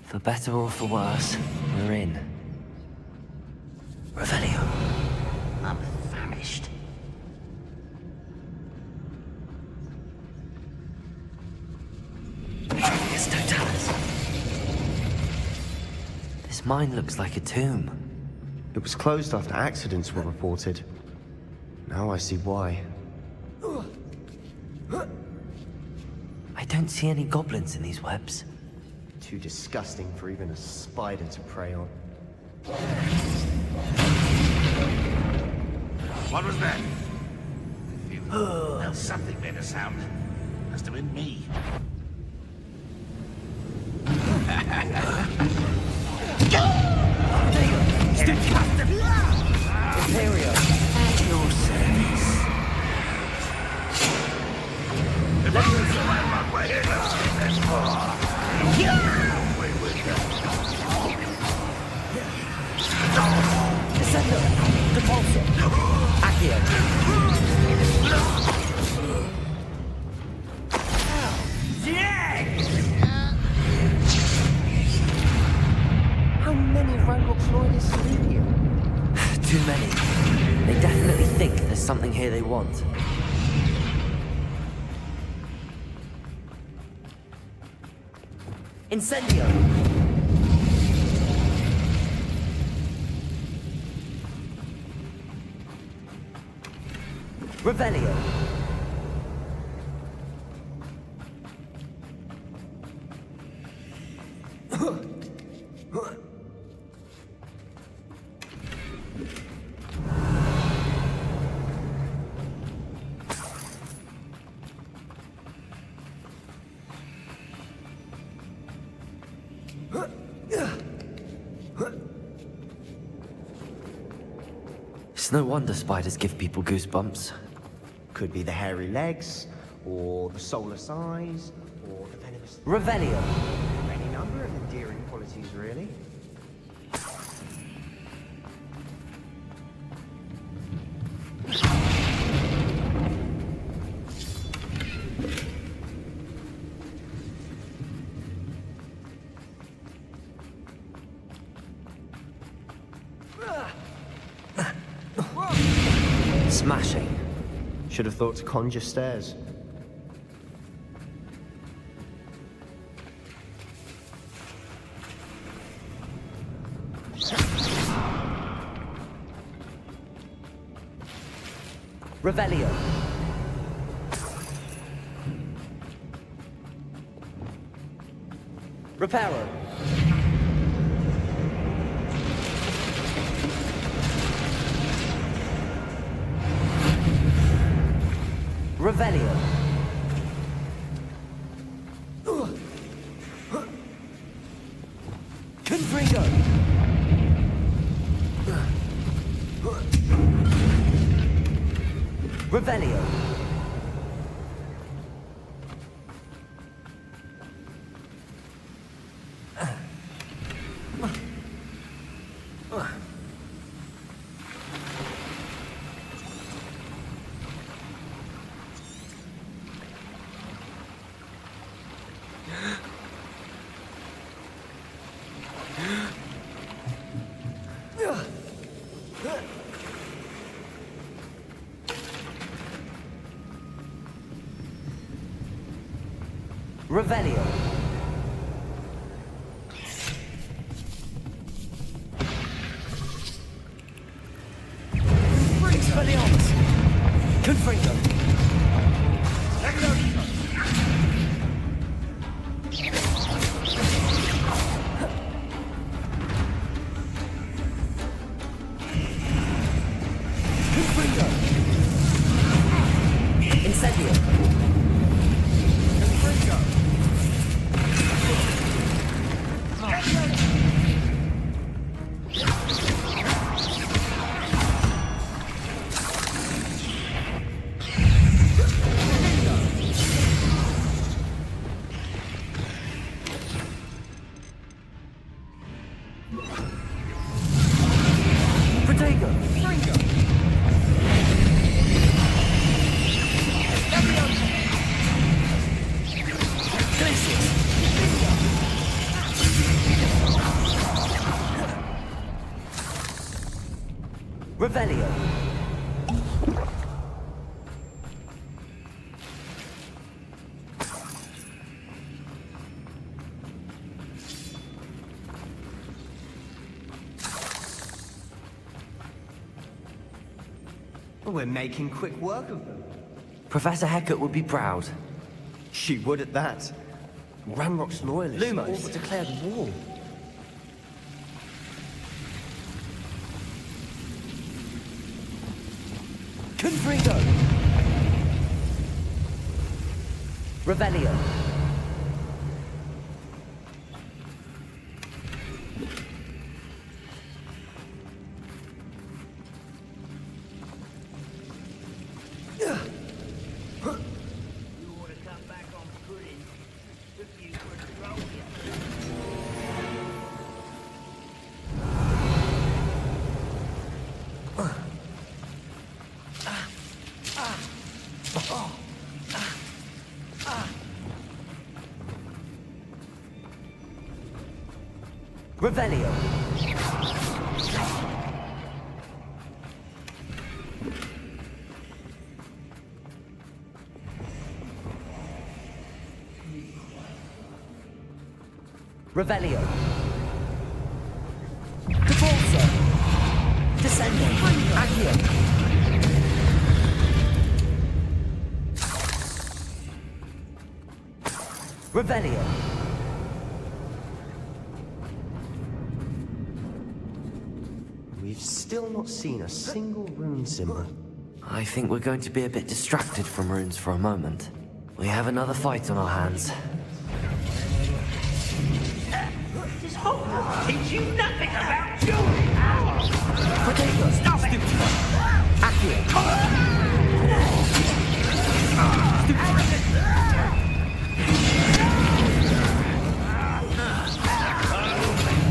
For better or for worse, we're in. Revelio. I'm famished. Yes, Totalis. This mine looks like a tomb. It was closed after accidents were reported. Now I see why. I don't see any goblins in these webs. Too disgusting for even a spider to prey on. What was that? Well, something made a sound. Must have been me. Imperio. At your service. Descendo. Depulso. Accio. How many Ranrock's lawyers are in here? Too many. They definitely think there's something here they want. Incendio! Revelio! It's no wonder spiders give people goosebumps. Could be the hairy legs, or the soulless eyes, or the venomous... Revelio! Any number of endearing qualities, really. Smashing. Should have thought to conjure stairs. Revelio. Reparo. Revelio. Confringo. Revelio. Revelio. Expelliarmus. Confringo. Confringo. Incendio. Confringo. Protego. Fringo. Revelio. We're making quick work of them. Professor Hecat would be proud. She would at that. Ranrock's loyalists Lumos. all but declared war. Confringo. Revelio. Revelio. Revelio. Capulso. Descendo. Accio. Revelio. We've still not seen a single rune symbol. I think we're going to be a bit distracted from runes for a moment. We have another fight on our hands. Does Hogwarts teach you nothing about dueling? Protego. Stop it! Accio.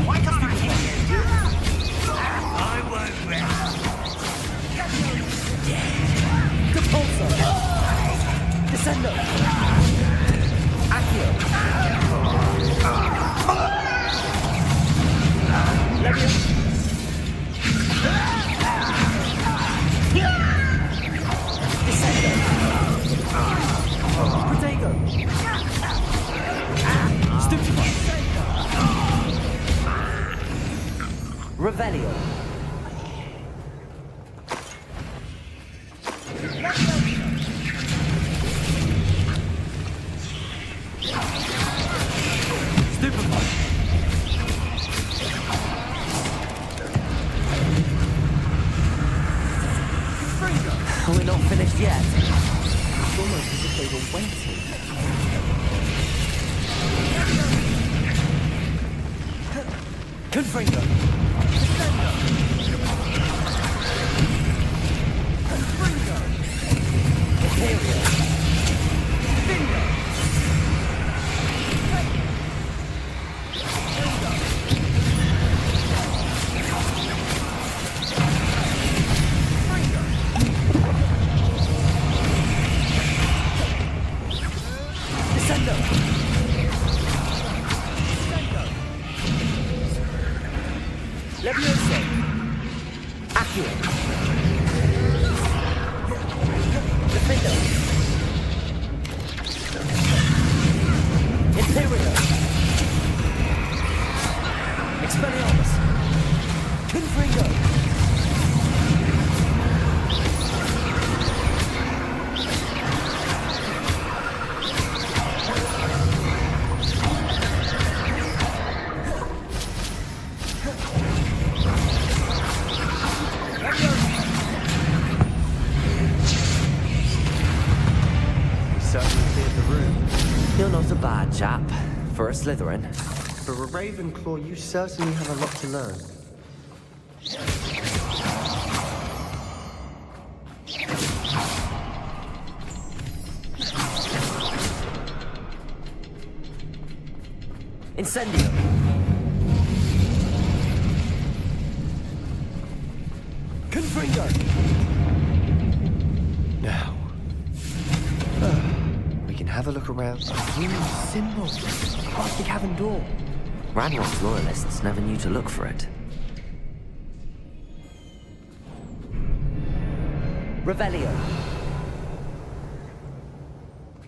Why can't I teach you? I won't rest. Capulso. Descendo. Accio. Levio. Protego. Stupefy. Revelio. Stupefy. We're not finished yet. It's almost as if they were waiting. Confringo. Confringo. Imperial. Bingo. Descendo. bad, chap. For a Slytherin. For a Ravenclaw, you certainly have a lot to learn. Incendio! Confringo! Now, we can have a look around. A rune symbol across the cavern door. Ranrock's loyalists never knew to look for it. Revelio.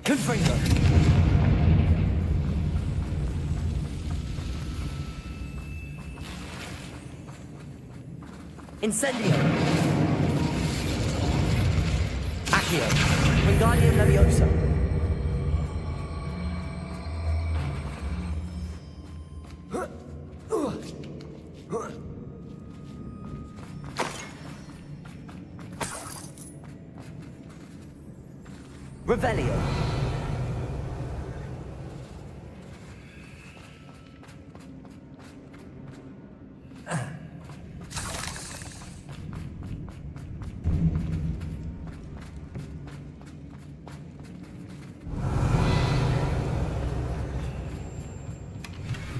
Confringo. Incendio. Accio. Wingardium Leviosa. Revelio.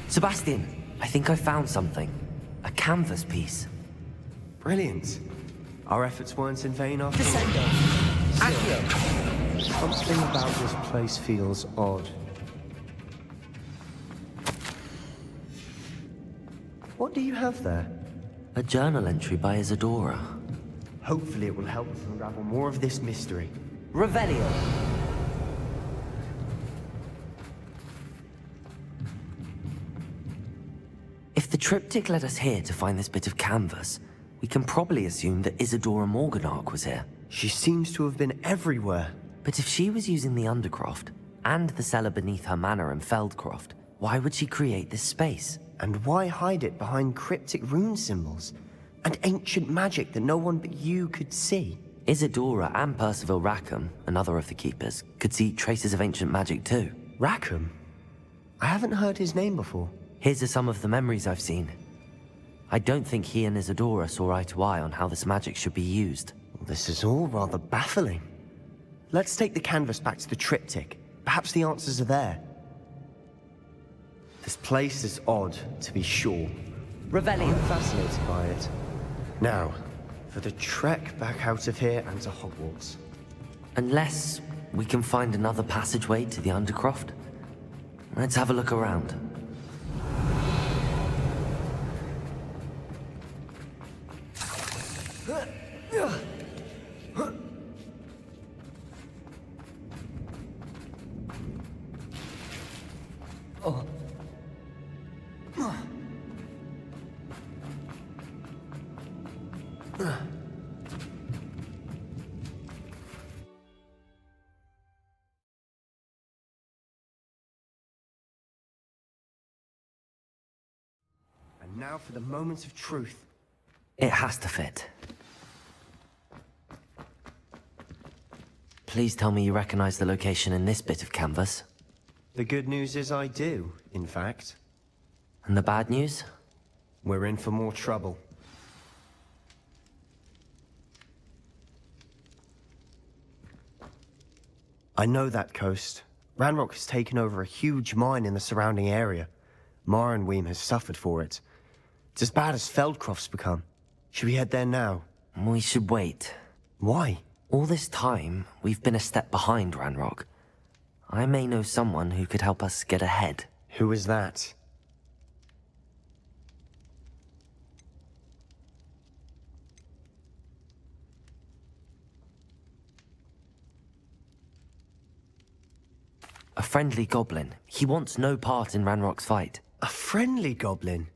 Sebastian, I think I found something. A canvas piece. Brilliant. Our efforts weren't in vain after all. Descendo. Accio. Something about this place feels odd. What do you have there? A journal entry by Isadora. Hopefully it will help us unravel more of this mystery. Revelio. If the triptych led us here to find this bit of canvas, we can probably assume that Isadora Morganach was here. She seems to have been everywhere. But if she was using the Undercroft, and the cellar beneath her manor in Feldcroft, why would she create this space? And why hide it behind cryptic rune symbols? And ancient magic that no one but you could see? Isadora and Percival Rackham, another of the Keepers, could see traces of ancient magic too. Rackham? I haven't heard his name before. His are some of the memories I've seen. I don't think he and Isadora saw eye to eye on how this magic should be used. This is all rather baffling. Let's take the canvas back to the triptych. Perhaps the answers are there. This place is odd, to be sure. Revelio. I'm fascinated by it. Now, for the trek back out of here and to Hogwarts. Unless we can find another passageway to the Undercroft. Let's have a look around. And now for the moment of truth. It has to fit. Please tell me you recognize the location in this bit of canvas. The good news is I do, in fact. And the bad news? We're in for more trouble. I know that coast. Ranrock has taken over a huge mine in the surrounding area. Mornweem has suffered for it. It's as bad as Feldcroft's become. Should we head there now? We should wait. Why? All this time, we've been a step behind Ranrock. I may know someone who could help us get ahead. Who is that? A friendly goblin. He wants no part in Ranrock's fight. A friendly goblin?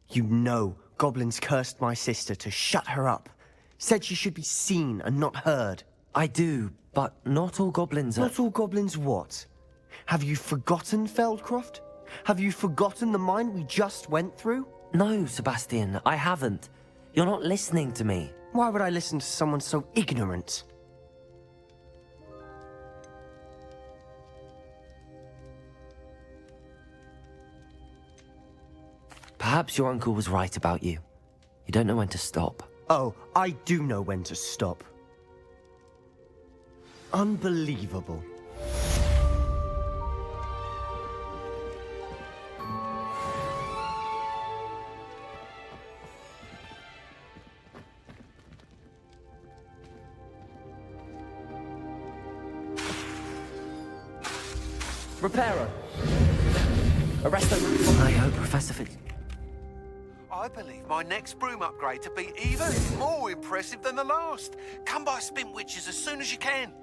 You know goblins cursed my sister to shut her up. Said she should be seen and not heard. I do, but not all goblins are... Not all goblins what? Have you forgotten Feldcroft? Have you forgotten the mine we just went through? No, Sebastian, I haven't. You're not listening to me. Why would I listen to someone so ignorant? Perhaps your uncle was right about you. You don't know when to stop. Oh, I do know when to stop. Unbelievable. Reparo! Arrest them! I hope Professor Fitz... I believe my next broom upgrade to be even more impressive than the last. Come by Spin Witches as soon as you can.